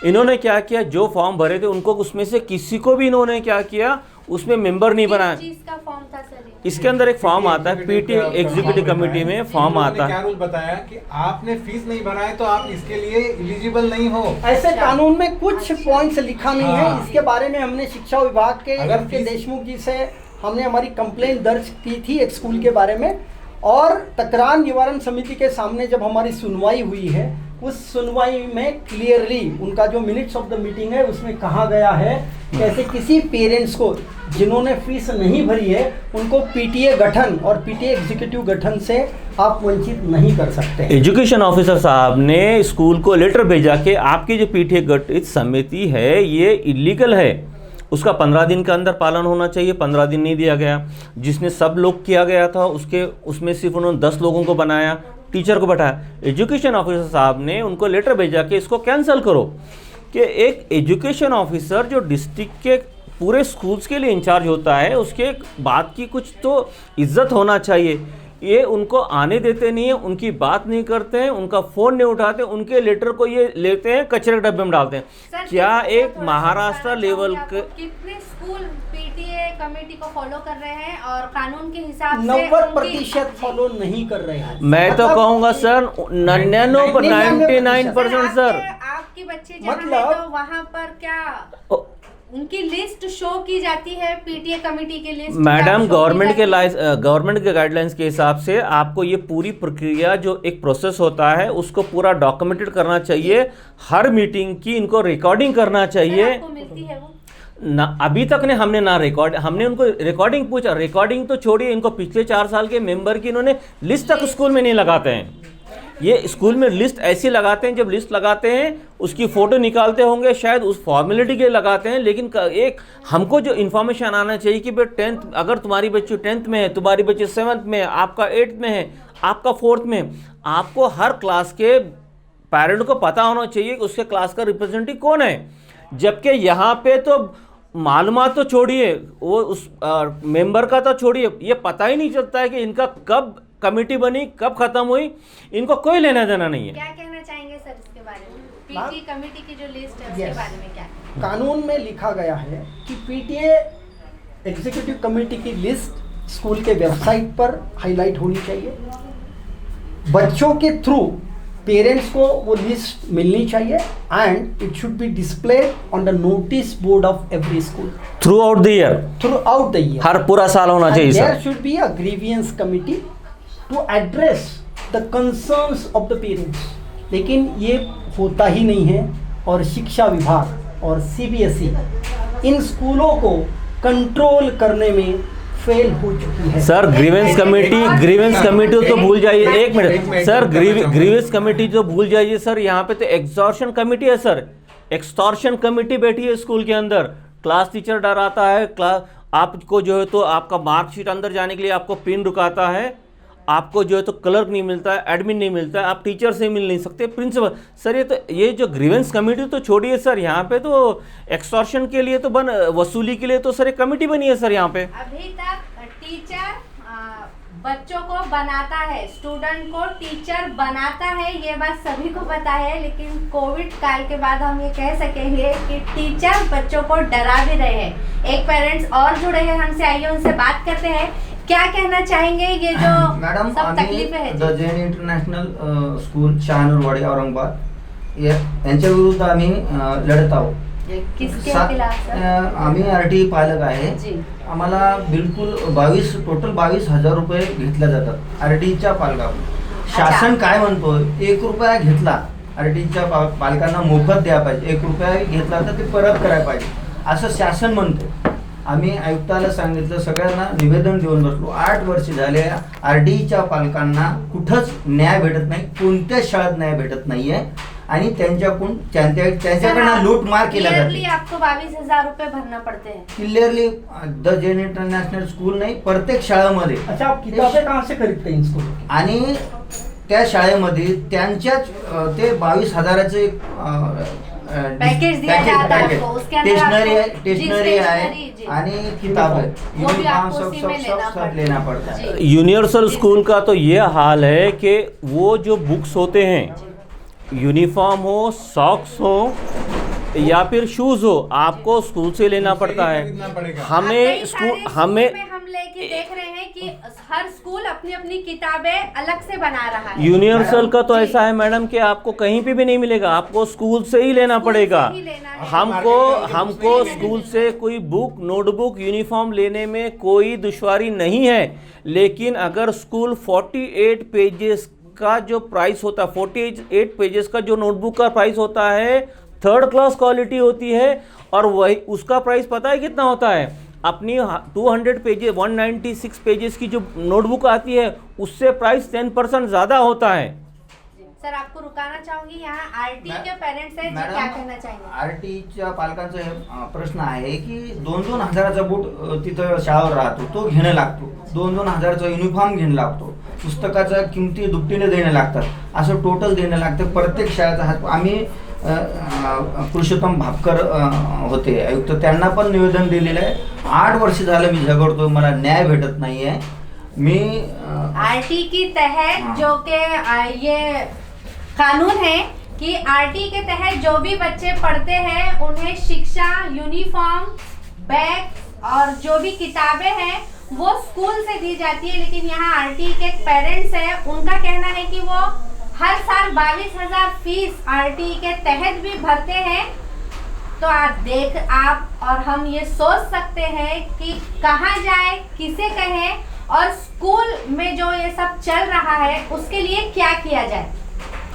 इन्होंने क्या किया, जो फॉर्म भरे थे उनको उसमें से किसी को भी इन्होंने क्या किया, उसमें मेंबर नहीं बनाया। चीज का फॉर्म था सर? इसके अंदर एक फॉर्म आता है, पीटी एग्जीक्यूटिव कमेटी में फॉर्म आता क्या है। रूल बताया कि आपने फीस नहीं भरा है तो आप इसके लिए एलिजिबल नहीं हो। ऐसे कानून में कुछ पॉइंट्स लिखा नहीं है। हाँ। इसके बारे में हमने शिक्षा विभाग के अगर के देशमुख जी से हमने हमारी कंप्लेंट दर्ज की थी एक स्कूल के बारे में, और तकरार निवारण समिति के सामने जब हमारी सुनवाई हुई है, उस सुनवाई में क्लियरली उनका जो मिनट्स ऑफ द मीटिंग है उसमें कहा गया है कैसे किसी पेरेंट्स को जिन्होंने फीस नहीं भरी है उनको पीटीए गठन और पीटीए एग्जीक्यूटिव गठन से आप वंचित नहीं कर सकते। एजुकेशन ऑफिसर साहब ने स्कूल को लेटर भेजा कि आपकी जो पीटीए गठित समिति है ये इलीगल है, उसका 15 दिन के अंदर पालन होना चाहिए। 15 दिन नहीं दिया गया। जिसने सब लोग किया गया था उसमें सिर्फ उन्होंने 10 लोगों को बनाया, टीचर को बैठाया। एजुकेशन ऑफिसर साहब ने उनको लेटर भेजा कि इसको कैंसिल करो, कि एक एजुकेशन ऑफिसर जो डिस्ट्रिक्ट के पूरे स्कूल्स के लिए इंचार्ज होता है उसके बात की कुछ तो इज्जत होना चाहिए। ये उनको आने देते नहीं है, उनकी बात नहीं करते हैं, उनका फ़ोन नहीं उठाते, उनके लेटर को ये लेते हैं कचरे के डब्बे में डालते हैं। सर, क्या एक थोड़ा महाराष्ट्र बताना लेवल चाहूंगी के आपको, कितने स्कूल पीटीए कमेटी को फॉलो कर रहे हैं और कानून के हिसाब से 90% फॉलो नहीं कर रहे हैं। मैं तो कहूँगा सर 99% सर। आपकी बच्ची जहाँ है मतलब- तो वहाँ पर क्या उनकी लिस्ट शो की जाती है? पीटीए कमेटी की लिस्ट मैडम, गवर्नमेंट के गाइडलाइंस के हिसाब से आपको ये पूरी प्रक्रिया जो एक प्रोसेस होता है उसको पूरा डॉक्यूमेंटेड करना चाहिए। हर मीटिंग की इनको रिकॉर्डिंग करना चाहिए। आपको मिलती है वो? ना अभी तक ने हमने ना हमने उनको रिकॉर्डिंग पूछा। रिकॉर्डिंग तो छोड़िए, इनको पिछले 4 साल के मेंबर की इन्होंने लिस्ट तक स्कूल में नहीं लगाते हैं। ये स्कूल में लिस्ट ऐसी लगाते हैं, जब लिस्ट लगाते हैं उसकी फ़ोटो निकालते होंगे, शायद उस फॉर्मेलिटी के लिए लगाते हैं। लेकिन एक हमको जो इन्फॉर्मेशन आना चाहिए कि भाई 10th अगर तुम्हारी बच्ची 10th में है, तुम्हारी बच्ची 7th में है, आपका 8th में है, आपका 4th में, आपको हर क्लास के पेरेंट को पता होना चाहिए कि उसके क्लास का रिप्रेजेंटेटिव कौन है। जबकि यहाँ पे तो मालूमात तो छोड़िए, वो उस मेंबर का तो छोड़िए, ये पता ही नहीं चलता है कि इनका कब कमेटी बनी, कब खत्म हुई, इनको कोई लेना देना नहीं है। क्या कहना चाहेंगे सर इसके बारे में? पीटी कमेटी की जो लिस्ट है उसके Yes. बारे में क्या? कानून में लिखा गया है कि पीटीए एग्जीक्यूटिव कमेटी की लिस्ट स्कूल के वेबसाइट पर हाईलाइट होनी चाहिए। बच्चों के थ्रू पेरेंट्स को वो लिस्ट मिलनी चाहिए and it should be displayed on the notice board of every school throughout the year, हर पूरा साल होना चाहिए there sir. Should be a grievance committee to address the concerns of the parents. लेकिन ये होता ही नहीं है और शिक्षा विभाग और सीबीएसई इन स्कूलों को कंट्रोल करने में फेल हो चुकी है। सर ग्रीवेंस कमेटी तो भूल जाइए। एक मिनट सर, ग्रीवेंस कमेटी तो भूल जाइए सर। यहाँ पे तो एक्सटॉर्शन कमेटी है सर, एक्सटॉर्शन कमेटी बैठी है स्कूल के अंदर। क्लास टीचर डराता है, क्लास आपको जो है तो आपका मार्कशीट अंदर जाने के लिए आपको पिन रुकाता है, आपको जो है तो क्लर्क नहीं मिलता है, एडमिन नहीं मिलता है, आप टीचर से मिल नहीं सकते, प्रिंसिपल। सर ये जो ग्रीवेंस कमेटी तो छोड़िए सर, यहाँ पे तो एक्सटॉर्शन के लिए तो वसूली के लिए तो सर एक कमेटी बनी है सर यहाँ पे। अभी तक टीचर बच्चों को बनाता है, स्टूडेंट को टीचर बनाता है, ये बात सभी को पता है। लेकिन कोविड काल के बाद हम ये कह सकेंगे कि टीचर बच्चों को डरा भी रहे हैं। एक पेरेंट्स और जुड़े हैं हमसे, आइए उनसे बात करते हैं। क्या कहना चाहेंगे ये जो मॅडम सब तकलीफें आम्ही हैं? The Jain international school Shahanurwadi Aurangabad यांच्या विरुद्ध आम्ही लढत आहोत। किसके खिलाफ सर? आम्ही आरटी पालक आहे। जी, आम्हाला बिलकुल टोटल 22,000 रुपये घेतले जातात आरटीच्या पालकांना। शासन काय म्हणतोय, 1 रुपया घेतला आरटीच्या पालकांना मोफत द्या पाहिजे, 1 रुपया घेतला तर ते परत करायला पाहिजे असं शासन म्हणते। आम्ही आयुक्ताला सांगितलं, सगळ्यांना निवेदन देऊन बसलो। 8 वर्ष झाले आरटीच्या पालकांना कुठंच न्याय भेटत नाही, कोणत्याच शाळेत न्याय भेटत नाहीये आणि त्यांच्याकडनं लूटमार केला जाते। आपको 22,000 रुपए भरना पड़ते हैं। Clearly the Jain international school नाही, प्रत्येक शाळेमध्ये। अच्छा, आप किताबें कहाँ से खरीदते हैं इन स्कूलों की? आणि त्या शाळेमध्ये त्यांच्याच ते 22,000चे पैकेज दिया जाता है आपको, उसके अंदर आपको स्टेशनरी है जी। आणि किताब है, वो भी आपको सब उसी सब में लेना सब सब पड़ता लेना पड़ता है। जी। यूनिवर्सल स्कूल का तो ये हाल है कि वो जो बुक्स होते हैं, यूनिफॉर्म हो, सॉक्स हो, या फिर शूज हो, आपको स्कूल से लेना पड़ता है। हमें स्कूल हमें हम लेके देख रहे हैं कि हर स्कूल अपनी अपनी किताबें अलग से बना रहा है। यूनिवर्सल का तो ऐसा है मैडम कि आपको कहीं पे भी नहीं मिलेगा, आपको स्कूल से ही लेना पड़ेगा। हमको स्कूल से कोई बुक, नोटबुक, यूनिफॉर्म लेने में कोई दुश्वारी नहीं है, लेकिन अगर स्कूल 48 पेजेस का जो प्राइस होता है, 48 पेजेस का जो नोटबुक का प्राइस होता है, 3rd क्लास क्वालिटी होती है, और वही उसका प्राइस पता है कितना होता है? अपनी 200 पेजेस 196 पेजेस की जो नोटबुक आती है उससे प्राइस 10% ज़्यादा होता है। सर आपको रुकाना चाहूंगी, यहाँ आरटी के पेरेंट्स हैं, जी क्या कहना चाहेंगे? आरटीच्या पालकांचा हे प्रश्न आहे की 2-2 हजाराचा बूट तिथं शाळेवर राहतो, तो घेणं लागतो, 2-2 हजाराचा युनिफॉर्म घेणं लागतो, पुस्तकाच्या किमती दुपटीने देणं लागतात, असं टोटल देणं लागतं प्रत्येक शाळेचा हात। आम्ही पुरुषोत्तम भापकर होते आयुक्त, त्यांना पण निवेदन दिलेलं आहे। 8 वर्ष झालं मी झगडतो, मला न्याय भेटत नाहीये। मी आरटी की तहत जो के ये कानून है कि आरटी के तहत जो भी बच्चे पढ़ते हैं उन्हें शिक्षा, यूनिफॉर्म, बैग और जो भी किताबें हैं वो स्कूल से दी जाती है, लेकिन यहाँ आरटी के पेरेंट्स हैं, उनका कहना है कि वो हर साल 22,000 फीस आरटी के तहत भी भरते हैं। तो आप और हम ये सोच सकते हैं कि कहाँ जाए, किसे कहें, और स्कूल में जो ये सब चल रहा है उसके लिए क्या किया जाए,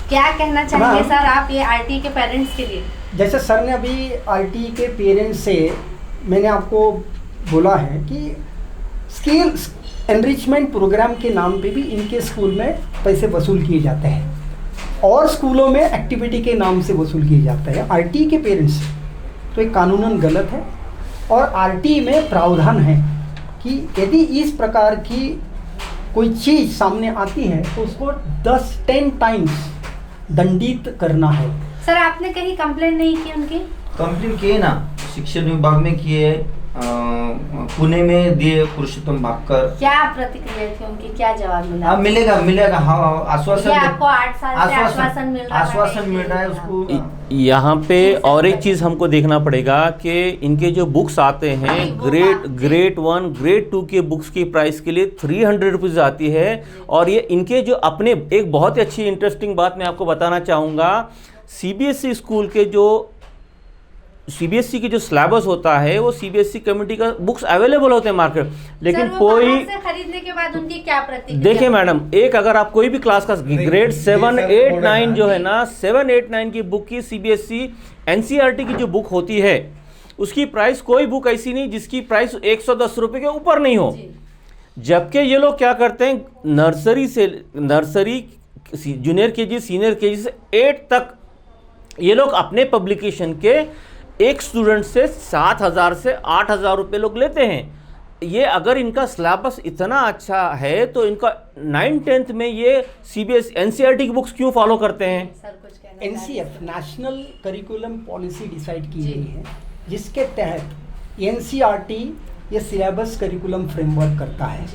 क्या कहना चाहेंगे सर आप ये आरटी के पेरेंट्स के लिए? जैसे सर ने अभी आरटी के पेरेंट्स से मैंने आपको बोला है कि स्किल एनरिचमेंट प्रोग्राम के नाम पे भी इनके स्कूल में पैसे वसूल किए जाते हैं, और स्कूलों में एक्टिविटी के नाम से वसूल किए जाते हैं आरटी के पेरेंट्स। तो ये कानूनन गलत है, और आरटी में प्रावधान है कि यदि इस प्रकार की कोई चीज़ सामने आती है तो उसको 10 टाइम्स दंडित करना है। सर आपने कहीं कंप्लेंट नहीं की उनकी? कंप्लेंट किए ना, शिक्षण विभाग में किए, पुणे में दिए पुरुषोत्तम भापकर। क्या प्रतिक्रिया थी उनकी, क्या जवाब मिला? मिलेगा हाँ, आश्वासन आपको 8 साल से आश्वासन मिल रहा है? आश्वासन मिल रहा है उसको। यहाँ पे और एक चीज़ हमको देखना पड़ेगा कि इनके जो बुक्स आते हैं ग्रेड 1, ग्रेड 2 के बुक्स की प्राइस के लिए 300 रुपीज़ आती है, और ये इनके जो अपने, एक बहुत ही अच्छी इंटरेस्टिंग बात मैं आपको बताना चाहूँगा, सीबीएसई स्कूल के जो सीबीएसई की जो सिलेबस होता है वो सीबीएसई कम्युनिटी का बुक्स अवेलेबल होते हैं मार्केट, लेकिन कोई से खरीदने के बाद उनकी क्या प्रतिक्रिया? देखिए मैडम, एक अगर आप कोई भी क्लास का ग्रेड 7, 8, 9 जो है ना, 7, 8, 9 की बुक की सीबीएसई एनसीईआरटी की जो बुक होती है उसकी प्राइस, कोई बुक ऐसी नहीं जिसकी प्राइस 110 रुपये के ऊपर नहीं हो। जबकि ये लोग क्या करते हैं, nursery, junior KG, senior KG से 8 तक ये लोग अपने पब्लिकेशन के एक स्टूडेंट से 7,000 से 8,000 रुपये लोग लेते हैं। ये अगर इनका सिलेबस इतना अच्छा है तो इनका 9th 10th में ये सीबीएसई एनसीईआरटी की बुक्स क्यों फॉलो करते हैं? NCF national curriculum policy decide की गई है, जिसके तहत एनसीईआरटी ये सिलेबस करिकुलम फ्रेमवर्क करता है।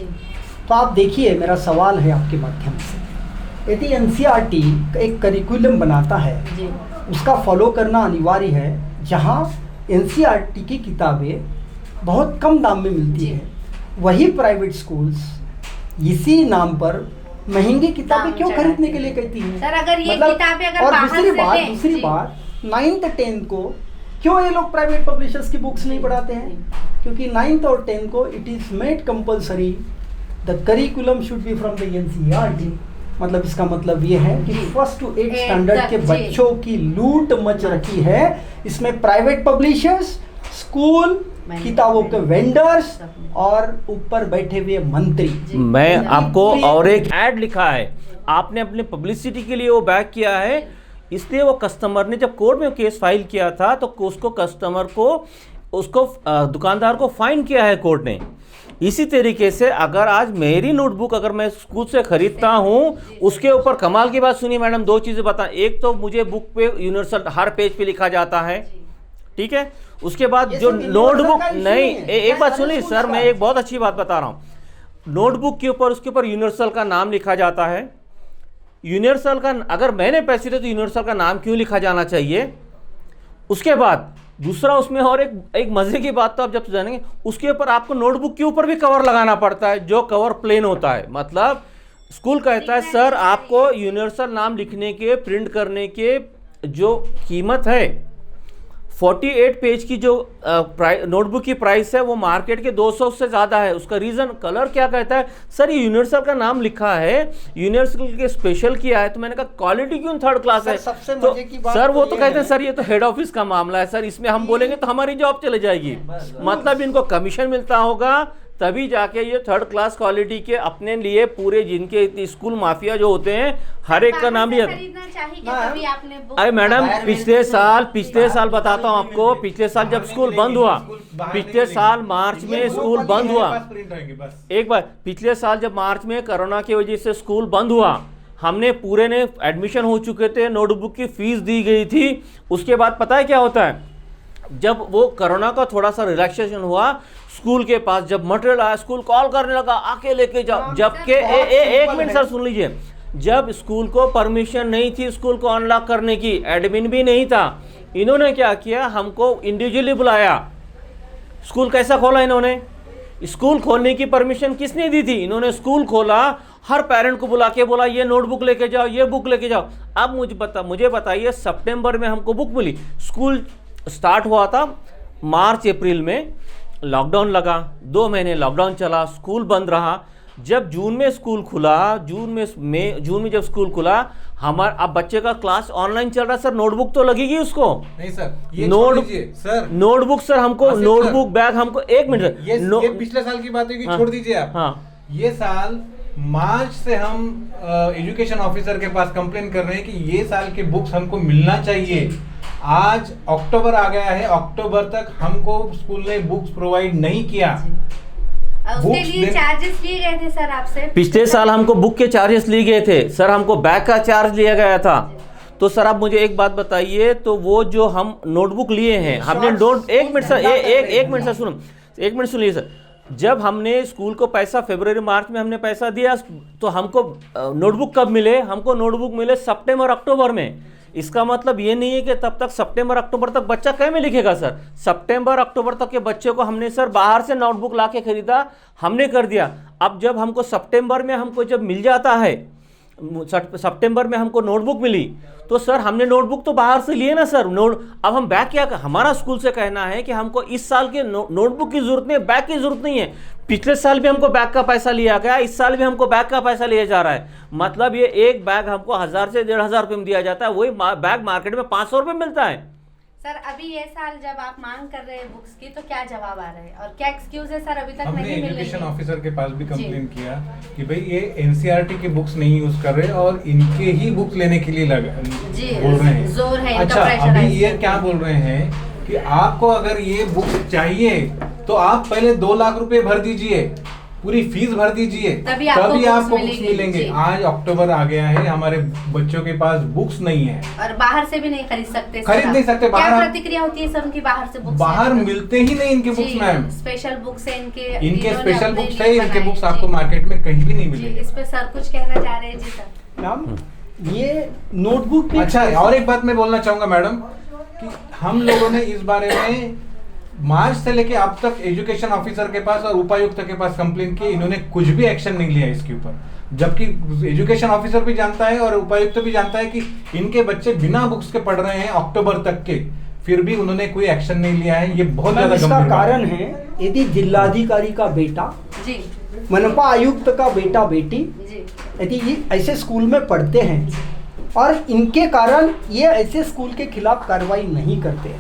तो आप देखिए, मेरा सवाल है आपके माध्यम से, यदि एनसीईआरटी एक करिकुलम बनाता है उसका फॉलो करना अनिवार्य है, जहाँ एनसीईआरटी की किताबें बहुत कम दाम में मिलती है, वही प्राइवेट स्कूल्स इसी नाम पर महंगी किताबें क्यों खरीदने के लिए कहती हैं? सर अगर ये किताबें अगर और दूसरी बात 9th 10th को क्यों ये लोग प्राइवेट पब्लिशर्स की बुक्स नहीं पढ़ाते हैं? क्योंकि 9th और 10th को it is made compulsory the curriculum should be from the NCERT. मतलब इसका मतलब ये है कि 1st to 8th स्टैंडर्ड के बच्चों की लूट मच रखी है। इसमें प्राइवेट पब्लिशर्स, स्कूल, किताबों के वेंडर्स और ऊपर बैठे हुए मंत्री। मैं आपको और एक ऐड लिखा है, आपने अपने पब्लिसिटी के लिए वो बैक किया है, इसलिए वो कस्टमर ने जब कोर्ट में केस फाइल किया था तो उसको कस्टमर को, उसको दुकानदार को फाइन किया है कोर्ट ने। इसी तरीके से अगर आज मेरी नोटबुक अगर मैं स्कूल से खरीदता हूँ, उसके ऊपर कमाल की बात सुनिए मैडम, 2 चीज़ें बताएं। एक तो मुझे बुक पे यूनिवर्सल हर पेज पे लिखा जाता है, ठीक है। उसके बाद जो नोटबुक नहीं, एक बात सुनिए सर, मैं एक बहुत अच्छी बात बता रहा हूँ। नोटबुक के ऊपर उसके ऊपर यूनिवर्सल का नाम लिखा जाता है। यूनिवर्सल का, अगर मैंने पैसे दिए तो यूनिवर्सल का नाम क्यों लिखा जाना चाहिए? उसके बाद दूसरा उसमें और एक मजे की बात तो आप जब जानेंगे, उसके ऊपर आपको नोटबुक के ऊपर भी कवर लगाना पड़ता है, जो कवर प्लेन होता है। मतलब स्कूल कहता है सर आपको यूनिवर्सल नाम लिखने के, प्रिंट करने के जो कीमत है 48 पेज की जो नोटबुक की प्राइस है वो मार्केट के 200 से ज़्यादा है। उसका रीज़न कलर क्या कहता है, सर ये यूनिवर्सल का नाम लिखा है, यूनिवर्सल के स्पेशल किया है। तो मैंने कहा क्वालिटी क्यों थर्ड क्लास है? सबसे तो मजे की बात सर वो तो ये कहते हैं है। सर ये तो हेड ऑफिस का मामला है सर, इसमें हम बोलेंगे तो हमारी जॉब चले जाएगी। मतलब इनको कमीशन मिलता होगा तभी जाके ये थर्ड क्लास क्वालिटी के अपने लिए पूरे जिनके स्कूल माफिया जो होते हैं हर एक का नाम भी। खरीदना चाहिए कभी आपने बुक? अरे मैडम पिछले साल बताता हूँ आपको, पिछले साल जब स्कूल बंद हुआ, पिछले साल मार्च में स्कूल बंद हुआ, एक बार पिछले साल जब मार्च में कोरोना की वजह से स्कूल बंद हुआ, हमने पूरे ने एडमिशन हो चुके थे, नोटबुक की फीस दी गई थी। उसके बाद पता है क्या होता है, जब वो कोरोना का थोड़ा सा रिलैक्सेशन हुआ, स्कूल के पास जब मटेरियल आया स्कूल कॉल करने लगा आके लेके जाओ, जबकि एक मिनट सर सुन लीजिए, जब स्कूल को परमिशन नहीं थी स्कूल को अनलॉक करने की, एडमिन भी नहीं था, इन्होंने क्या किया, हमको इंडिविजुअली बुलाया। स्कूल कैसा खोला इन्होंने? स्कूल खोलने की परमिशन किसने दी थी? इन्होंने स्कूल खोला, हर पेरेंट को बुला के बोला ये नोटबुक लेके जाओ, ये बुक लेके जाओ। अब मुझे बताइए, सितंबर में हमको बुक मिली, स्कूल स्टार्ट हुआ था मार्च अप्रैल में, लॉकडाउन लगा, 2 महीने लॉकडाउन चला, स्कूल बंद रहा। जब जून में स्कूल खुला, जून में जब स्कूल खुला, हमारा अब बच्चे का क्लास ऑनलाइन चल रहा है सर, नोटबुक तो लगेगी उसको। नहीं सर, ये सर नोटबुक सर हमको नोटबुक बैग हमको, एक मिनट, ये पिछले साल की बात है कि छोड़ दीजिए आप। हाँ, ये साल मार्च से हम एजुकेशन ऑफिसर के पास कंप्लेन कर रहे हैं कि ये साल के बुक्स हमको मिलना चाहिए। आज अक्टूबर आ गया है, अक्टूबर तक हमको स्कूल ने बुक्स प्रोवाइड नहीं किया। उसके लिए चार्जेस लिए गए थे सर आपसे? पिछले साल हमको बुक के चार्जेस लिए गए थे सर, हमको बैग का चार्ज लिया गया था। तो सर आप मुझे एक बात बताइए, तो वो जो हम नोटबुक लिए हैं हमने एक मिनट सर, एक मिनट सुनिए सर, जब हमने स्कूल को पैसा फरवरी मार्च में हमने पैसा दिया, तो हमको नोटबुक कब मिले? हमको नोटबुक मिले सितंबर अक्टूबर में। इसका मतलब ये नहीं है कि तब तक सितंबर अक्टूबर तक बच्चा क्या में लिखेगा सर। सितंबर अक्टूबर तक के बच्चे को हमने सर बाहर से नोटबुक ला के खरीदा, हमने कर दिया। अब जब हमको सितंबर में हमको जब मिल जाता है, सितंबर में हमको नोटबुक मिली, तो सर हमने नोटबुक तो बाहर से लिए ना सर। अब हम बैग क्या, हमारा स्कूल से कहना है कि हमको इस साल के नोटबुक की जरूरत नहीं है, बैग की जरूरत नहीं है। पिछले साल भी हमको बैग का पैसा लिया गया, इस साल भी हमको बैग का पैसा लिया जा रहा है। मतलब ये एक बैग हमको 1000 से 1500 रुपये में दिया जाता है, वही बैग मार्केट में 500 रुपये मिलता है। सर अभी ये साल जब आप मांग कर रहे हैं बुक्स की, तो क्या जवाब आ रहा है और क्या एक्सक्यूज है सर अभी तक हमने नहीं मिल रही? एजुकेशन ऑफिसर के पास भी कंप्लेन किया कि भाई ये एनसीईआरटी के बुक्स नहीं यूज कर रहे और इनके ही बुक्स लेने के लिए बोल रहे हैं। जोर है इनका। अच्छा, अभी ये क्या बोल रहे हैं कि आपको अगर ये बुक चाहिए तो आप पहले 2 लाख रुपए भर दीजिए, पूरी फीस भर दीजिए, तभी आपको बुक्स मिलेंगे। आज अक्टूबर आ गया है, हमारे बच्चों के पास बुक्स नहीं है और बाहर से भी नहीं खरीद सकते। खरीद नहीं सकते। क्या प्रतिक्रिया होती है सर उनकी बाहर से बुक्स? बाहर मिलते ही नहीं इनके बुक्स मैम। स्पेशल बुक्स है इनके स्पेशल बुक्स है, इनके बुक्स आपको मार्केट में कहीं भी नहीं मिलेंगे। इस पे सर कुछ कहना चाह रहे हैं? जी सर। मैम ये नोटबुक। अच्छा, और एक बात मैं बोलना चाहूंगा मैडम कि हम लोगों ने इस बारे में मार्च से लेके अब तक एजुकेशन ऑफिसर के पास और उपायुक्त के पास कंप्लेन की, इन्होंने कुछ भी एक्शन नहीं लिया इसके ऊपर। जबकि एजुकेशन ऑफिसर भी जानता है और उपायुक्त भी जानता है कि इनके बच्चे बिना बुक्स के पढ़ रहे हैं अक्टूबर तक के, फिर भी उन्होंने कोई एक्शन नहीं लिया है। ये बहुत ज्यादा गंभीर कारण है। यदि जिलाधिकारी का बेटा जी, मनपा आयुक्त का बेटा बेटी यदि ये ऐसे स्कूल में पढ़ते हैं और इनके कारण ये ऐसे स्कूल के खिलाफ कार्रवाई नहीं करते,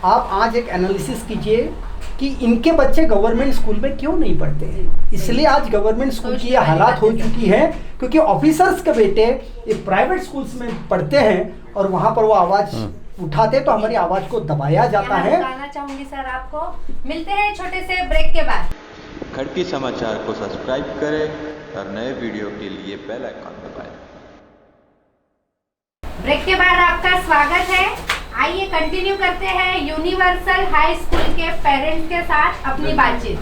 आप आज एक एनालिसिस कीजिए कि इनके बच्चे गवर्नमेंट स्कूल में क्यों नहीं पढ़ते हैं। इसलिए आज गवर्नमेंट स्कूल की ये हालात हो चुकी है क्योंकि ऑफिसर्स के बेटे ये प्राइवेट स्कूल्स में पढ़ते हैं और वहाँ पर वो आवाज़ उठाते तो हमारी आवाज़ को दबाया जाता है। बताना चाहूंगी सर आपको, मिलते हैं छोटे से ब्रेक के बाद। खड़की समाचार को सब्सक्राइब करें और नए वीडियो के लिए बेल आइकन दबाएं। ब्रेक के बाद आपका स्वागत है। आइए कंटिन्यू करते हैं यूनिवर्सल हाई स्कूल के पेरेंट्स के साथ अपनी बातचीत।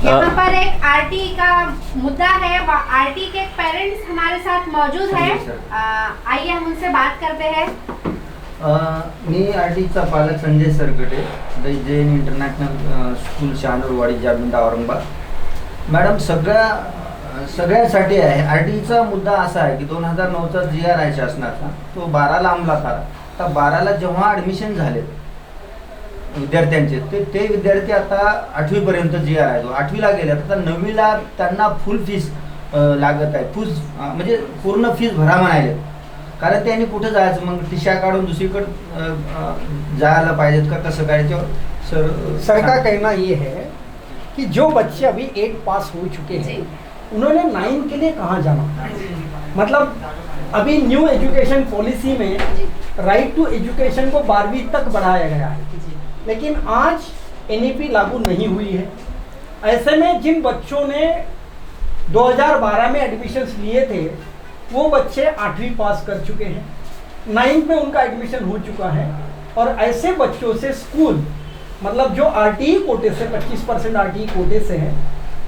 यहाँ पर एक आरटी का मुद्दा है, आरटी के पेरेंट्स हमारे साथ मौजूद हैं। आइए हम उनसे बात करते हैं। मी आरटीचा पालक Sanjay Sarkate, the Jain international school Shahanurwadi जामिंदा औरंगाबाद. मॅडम, सगळ्यांसाठी आहे. आरटीचा मुद्दा असा आहे की 2009चा GR आहे शासनाचा, तो 12ला अंमलात आला. तर 12ला जेव्हा ॲडमिशन झाले विद्यार्थ्यांचे, ते विद्यार्थी आता 8वीपर्यंत GR आहे, तो 8वीला गेले. आता 9वीला त्यांना फुल फीस लागत आहे. म्हणजे पूर्ण फीस भरा म्हणाले, कारण त्यांनी कुठं जायचं, मग टिशा काढून दुसरीकडे जायला पाहिजेत का, कसं काय? सर का कहना ये है कि जो बच्चे अभी 8 पास हो चुके हैं, उन्होंने 9 के लिए कहाँ जाना? मतलब अभी न्यू एजुकेशन पॉलिसी में राइट टू एजुकेशन को 12वीं तक बढ़ाया गया है, लेकिन आज NEP लागू नहीं हुई है. ऐसे में जिन बच्चों ने 2012 में एडमिशन्स लिए थे, वो बच्चे 8वीं पास कर चुके हैं, 9th में उनका एडमिशन हो चुका है. और ऐसे बच्चों से स्कूल, मतलब जो RTE कोटे से 25% RTE कोटे से है,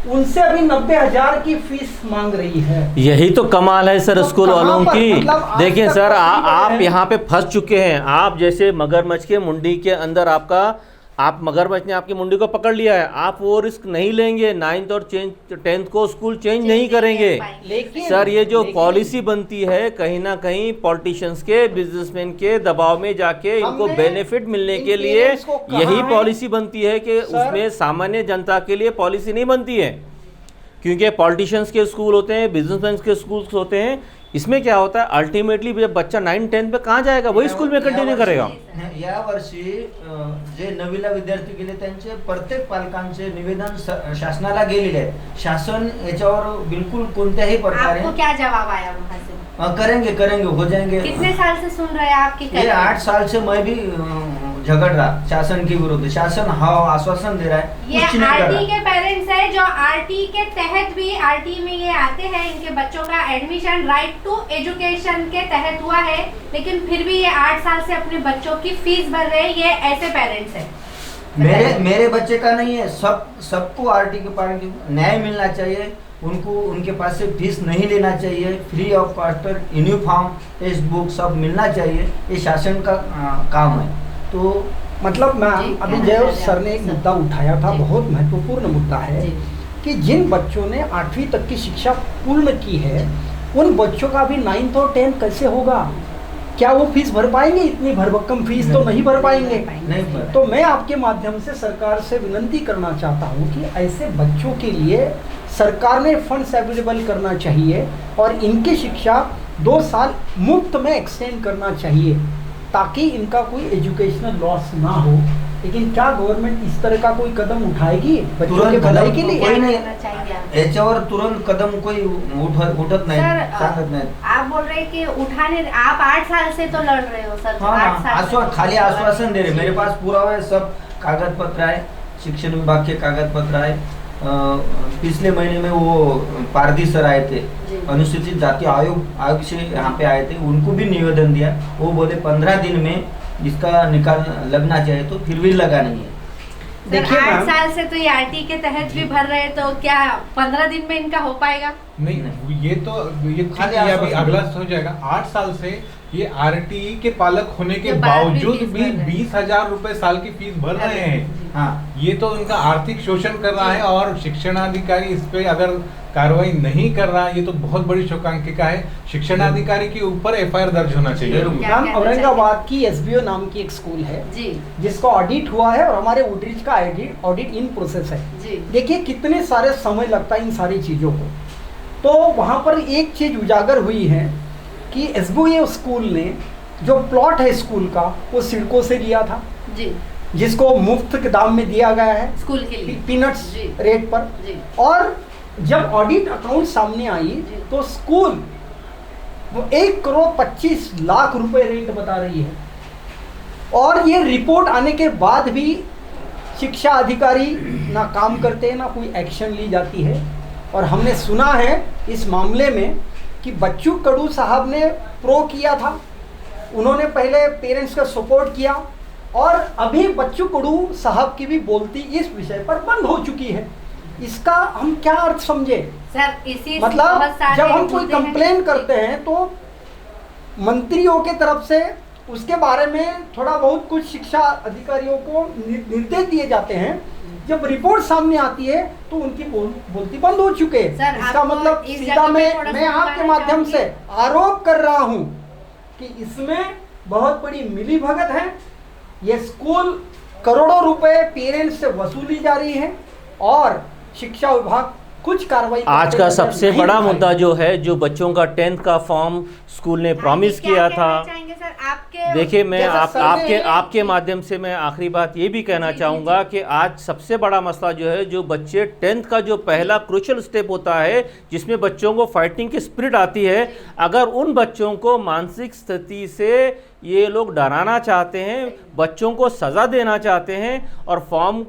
उनसे अभी 90,000 की फीस मांग रही है. यही तो कमाल है सर तो स्कूल वालों की. मतलब देखिए सर, आप यहाँ पे फंस चुके हैं. आप जैसे मगरमच्छ के मुंडी के अंदर आप मगरमच्छ ने आपकी मुंडी को पकड़ लिया है, आप वो रिस्क नहीं लेंगे. 9th और 10th को स्कूल चेंज नहीं करेंगे. लेकिन सर ये जो पॉलिसी बनती है, कहीं ना कहीं पॉलिटिशियंस के, बिजनेसमैन के दबाव में जाके इनको बेनिफिट मिलने के लिए यही पॉलिसी बनती है कि उसमें सामान्य जनता के लिए पॉलिसी नहीं बनती है. क्योंकि पॉलिटिशियंस के स्कूल होते हैं, बिजनेसमैन के स्कूल्स होते हैं. इसमें क्या होता है, अल्टिमेटली जब बच्चा 9-10 पे कहाँ जाएगा, वही स्कूल में कंटिन्यू करेगा. या वर्षी जे 9वीला विद्यार्थी गेले त्यांचे प्रत्येक पालकांचे निवेदन शासनाला गेलेले आहे. शासन याच्यावर बिल्कुल कोणत्याही प्रकारे. आपको क्या जवाब आया वहाँ से? करेंगे हो जाएंगे. कितने साल से सुन रहे हैं आप? ये 8 साल से मैं भी झगड़ रहा शासन के विरुद्ध. शासन आश्वासन दे रहा है, ये कुछ नहीं कर RT रहा. के पेरेंट्स है जो RT के तहत भी RT में ये आते हैं, इनके बच्चों का एडमिशन राइट टू एजुकेशन के तहत हुआ है, लेकिन फिर भी ये 8 साल से अपने बच्चों की फीस भर रहे हैं. ये ऐसे पेरेंट्स हैं. मेरे बच्चे का नहीं है, सबको RT के पालन की न्याय मिलना चाहिए. उनको उनके पास से फीस नहीं लेना चाहिए. Free of cost uniform, text book सब मिलना चाहिए. ये शासन का काम है. तो मतलब मैम, अभी जय सर ने एक मुद्दा उठाया था, बहुत महत्वपूर्ण मुद्दा है कि जिन बच्चों ने 8वीं तक की शिक्षा पूर्ण की है, उन बच्चों का भी 9th और 10th कैसे होगा? क्या वो फीस भर पाएंगे? इतनी भरभक्कम फीस तो नहीं भर पाएंगे. तो मैं आपके माध्यम से सरकार से विनती करना चाहता हूँ कि ऐसे बच्चों के लिए सरकार ने फंड्स अवेलेबल करना चाहिए और इनकी शिक्षा 2 साल मुफ्त में एक्सटेंड करना चाहिए, ताकि इनका कोई एजुकेशनल लॉस ना हो. लेकिन क्या गवर्नमेंट इस तरह का कोई कदम उठाएगी बच्चों के भलाई के लिए? कोई नहीं, याच्यावर तुरंत कदम कोई उठत नाही, सांगत नाही. आप बोल रहे हैं कि उठाने, आप 8 साल से तो लड़ रहे हो सर. खाली आश्वासन दे रहे. मेरे पास पुरावा है, सब कागज पत्र है, शिक्षण विभाग के कागज पत्र है. पिछले महीने में वो पारदी सर आए थे, अनुसूचित जाति आयोग से यहाँ पे आए थे. उनको भी निवेदन दिया. वो बोले 15 दिन में इसका निकाल लगना चाहिए, तो फिर भी लगा नहीं है. देखिए 8 साल से तो ये RT के तहत भी भर रहे हैं, तो क्या 15 दिन में इनका हो पाएगा? नहीं, ये अभी अगला हो जाएगा. 8 साल से ये RTE के पालक होने के बावजूद भी 20,000 रुपए साल की फीस भर रहे हैं. हाँ, ये तो उनका आर्थिक शोषण कर रहा है. और शिक्षणाधिकारी इस पे अगर कार्रवाई नहीं कर रहा है, ये तो बहुत बड़ी शोकांतिका है. शिक्षणाधिकारी के ऊपर FIR दर्ज होना चाहिए. मैम, औरंगाबाद की SBO नाम की एक स्कूल है जिसका ऑडिट हुआ है और हमारे उडरीज का ऑडिट इन प्रोसेस है. देखिए कितने सारे समय लगता है इन सारी चीज़ों को. तो वहाँ पर एक चीज़ उजागर हुई है कि SBO स्कूल ने जो प्लॉट है स्कूल का, वो सिडको से लिया था, जिसको मुफ्त के दाम में दिया गया है स्कूल के लिए, पीनट्स रेट पर. और जब ऑडिट अकाउंट सामने आई तो स्कूल वो 1,25,00,000 रुपए रेंट बता रही है. और ये रिपोर्ट आने के बाद भी शिक्षा अधिकारी ना काम करते हैं, ना कोई एक्शन ली जाती है. और हमने सुना है इस मामले में कि बच्चू कडू साहब ने प्रो किया था, उन्होंने पहले पेरेंट्स का सपोर्ट किया, और अभी बच्चू कडू साहब की भी बोलती इस विषय पर बंद हो चुकी है. इसका हम क्या अर्थ समझे सर? इसी मतलब जब हम कोई कंप्लेन करते हैं तो मंत्रियों के तरफ से उसके बारे में थोड़ा बहुत कुछ शिक्षा अधिकारियों को निर्देश दिए जाते हैं। जब रिपोर्ट सामने आती है तो उनकी बोलती बंद हो चुके हैं। इसका मतलब सीधा मैं आपके माध्यम से आरोप कर रहा हूं कि इसमें बहुत बड़ी मिलीभगत है। ये स्कूल करोड़ों रुपए पेरेंट्स से वसूली जा रही है और शिक्षा विभाग कुछ कार्रवाई। आज का सबसे बड़ा मुद्दा जो है, जो बच्चों का 10th का फॉर्म स्कूल ने प्रॉमिस किया था। देखिए, मैं आपके माध्यम से मैं आखिरी बात ये भी कहना चाहूँगा कि आज सबसे बड़ा मसला जो है, जो बच्चे 10th का जो पहला क्रूशियल स्टेप होता है जिसमें बच्चों को फाइटिंग की स्पिरिट आती है, अगर उन बच्चों को मानसिक स्थिति से ये लोग डराना चाहते हैं, बच्चों को सज़ा देना चाहते हैं और फॉर्म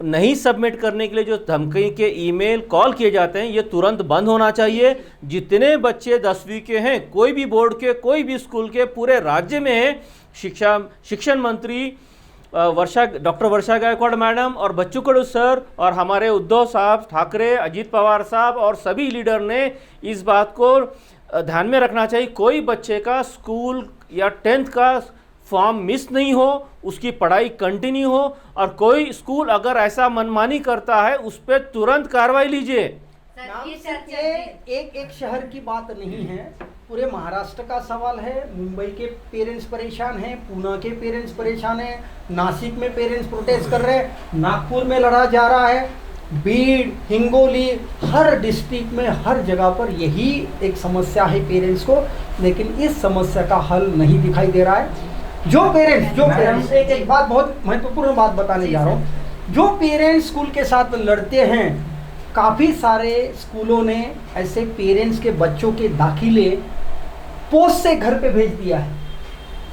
नहीं सबमिट करने के लिए जो धमकी के ईमेल कॉल किए जाते हैं, ये तुरंत बंद होना चाहिए। जितने बच्चे 10वीं के हैं, कोई भी बोर्ड के, कोई भी स्कूल के, पूरे राज्य में है, शिक्षण मंत्री डॉक्टर वर्षा गायकवाड़ मैडम और बच्चू कडू सर और हमारे उद्धव साहब ठाकरे, अजीत पवार साहब और सभी लीडर ने इस बात को ध्यान में रखना चाहिए। कोई बच्चे का स्कूल या 10th का फॉर्म मिस नहीं हो, उसकी पढ़ाई कंटिन्यू हो, और कोई स्कूल अगर ऐसा मनमानी करता है उस पर तुरंत कार्रवाई लीजिए। ये एक शहर की बात नहीं है, पूरे महाराष्ट्र का सवाल है। मुंबई के पेरेंट्स परेशान हैं, पूना के पेरेंट्स परेशान हैं, नासिक में पेरेंट्स प्रोटेस्ट कर रहे हैं, नागपुर में लड़ा जा रहा है, बीड़, हिंगोली, हर डिस्ट्रिक्ट में हर जगह पर यही एक समस्या है पेरेंट्स को। लेकिन इस समस्या का हल नहीं दिखाई दे रहा है। जो पेरेंट्स एक बात, बहुत महत्वपूर्ण बात बताने जा रहा हूँ। जो पेरेंट्स स्कूल के साथ लड़ते हैं, काफ़ी सारे स्कूलों ने ऐसे पेरेंट्स के बच्चों के दाखिले पोस्ट से घर पे भेज दिया है,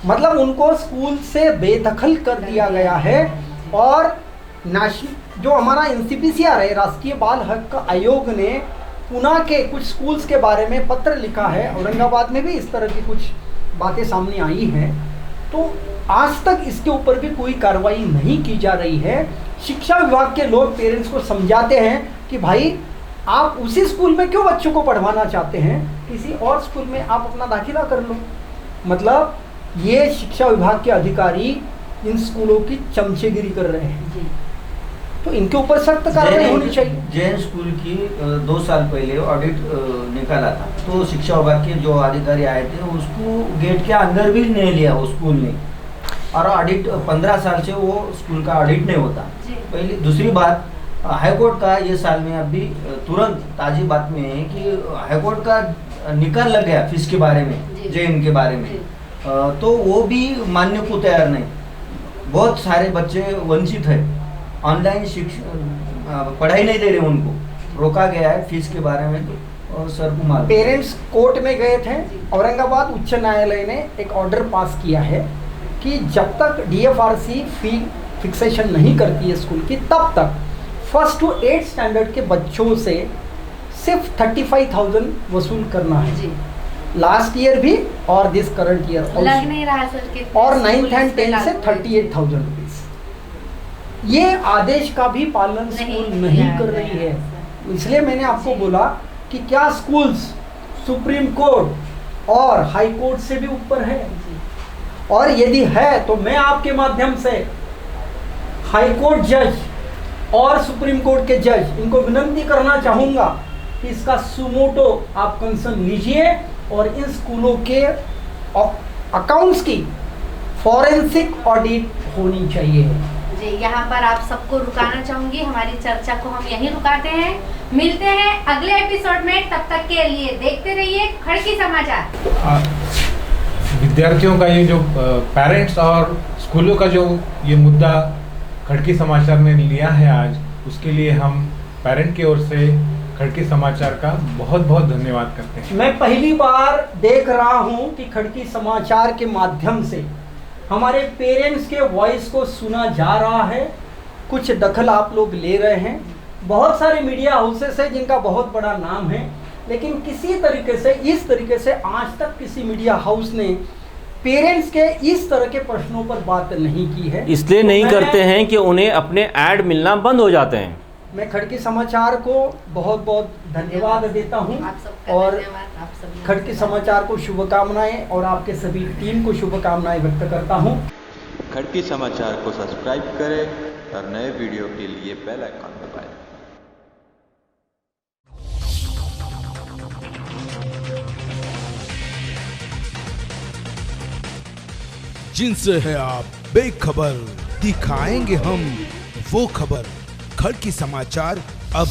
मतलब उनको स्कूल से बेदखल कर दिया गया है। और जो हमारा NCPCR है, राष्ट्रीय बाल हक आयोग ने पुणे के कुछ स्कूल्स के बारे में पत्र लिखा है, औरंगाबाद में भी इस तरह की कुछ बातें सामने आई हैं। तो आज तक इसके ऊपर भी कोई कार्रवाई नहीं की जा रही है। शिक्षा विभाग के लोग पेरेंट्स को समझाते हैं कि भाई आप उसी स्कूल में क्यों बच्चों को पढ़वाना चाहते हैं, किसी और स्कूल में आप अपना दाखिला कर लो। मतलब ये शिक्षा विभाग के अधिकारी इन स्कूलों की चमचेगिरी कर रहे हैं, तो इनके ऊपर सख्त कार्रवाई होनी चाहिए। जैन स्कूल की 2 साल पहले ऑडिट निकाला था, तो शिक्षा विभाग के जो अधिकारी आए थे उसको गेट के अंदर भी नहीं लिया वो स्कूल ने, और ऑडिट 15 साल से वो स्कूल का ऑडिट नहीं होता। पहली दूसरी बात, हाईकोर्ट का ये साल में अभी तुरंत ताज़ी बात में है कि हाईकोर्ट का निकाल लग गया फीस के बारे में, जैन के बारे में, तो वो भी मानने को तैयार नहीं। बहुत सारे बच्चे वंचित है, ऑनलाइन शिक्षा पढ़ाई नहीं दे रहे, उनको रोका गया है फीस के बारे में। तो सर कुमार पेरेंट्स कोर्ट में गए थे, औरंगाबाद उच्च न्यायालय ने एक ऑर्डर पास किया है कि जब तक DFRC फी फिक्सेशन नहीं करती है स्कूल की, तब तक 1st to 8th स्टैंडर्ड के बच्चों से सिर्फ 35,000 वसूल करना है। लास्ट ईयर भी और दिस करंट ईयर लग नहीं रहा सर कि, और 9th and 10th से 38,000 रुपीज़। ये आदेश का भी पालन स्कूल नहीं कर रही है। इसलिए मैंने आपको बोला कि क्या स्कूल्स सुप्रीम कोर्ट और हाई कोर्ट से भी ऊपर है, और यदि है तो मैं आपके माध्यम से हाई कोर्ट जज और सुप्रीम कोर्ट के जज इनको विनंती करना चाहूँगा कि इसका सुमोटो आप कंसर्न लीजिए और इन स्कूलों के अकाउंट्स की फॉरेंसिक ऑडिट होनी चाहिए। जी, यहाँ पर आप सबको रुकाना चाहूंगी, हमारी चर्चा को हम यहीं रुकाते हैं। मिलते हैं अगले एपिसोड में, तब तक के लिए देखते रहिए खड़की समाचार। विद्यार्थियों का ये जो पेरेंट्स और स्कूलों का जो ये मुद्दा खड़की समाचार ने लिया है आज, उसके लिए हम पेरेंट की ओर से खड़की समाचार का बहुत बहुत धन्यवाद करते हैं। मैं पहली बार देख रहा हूं कि खड़की समाचार के माध्यम से हमारे पेरेंट्स के वॉइस को सुना जा रहा है, कुछ दखल आप लोग ले रहे हैं। बहुत सारे मीडिया हाउसेस हैं जिनका बहुत बड़ा नाम है, लेकिन किसी तरीके से इस तरीके से आज तक किसी मीडिया हाउस ने पेरेंट्स के इस तरह के प्रश्नों पर बात नहीं की है। इसलिए नहीं करते हैं कि उन्हें अपने ऐड मिलना बंद हो जाते हैं। मैं खड़की समाचार को बहुत बहुत धन्यवाद देता हूं आप सबका और धन्यवाद, आप सभी खड़की समाचार को शुभकामनाएं और आपके सभी टीम को शुभकामनाएं व्यक्त करता हूं। खड़की समाचार को सब्सक्राइब करें और नए वीडियो के लिए बेल आइकन दबाएं। जिनसे है आप बेखबर, दिखाएंगे हम वो खबर। खड़की समाचार अब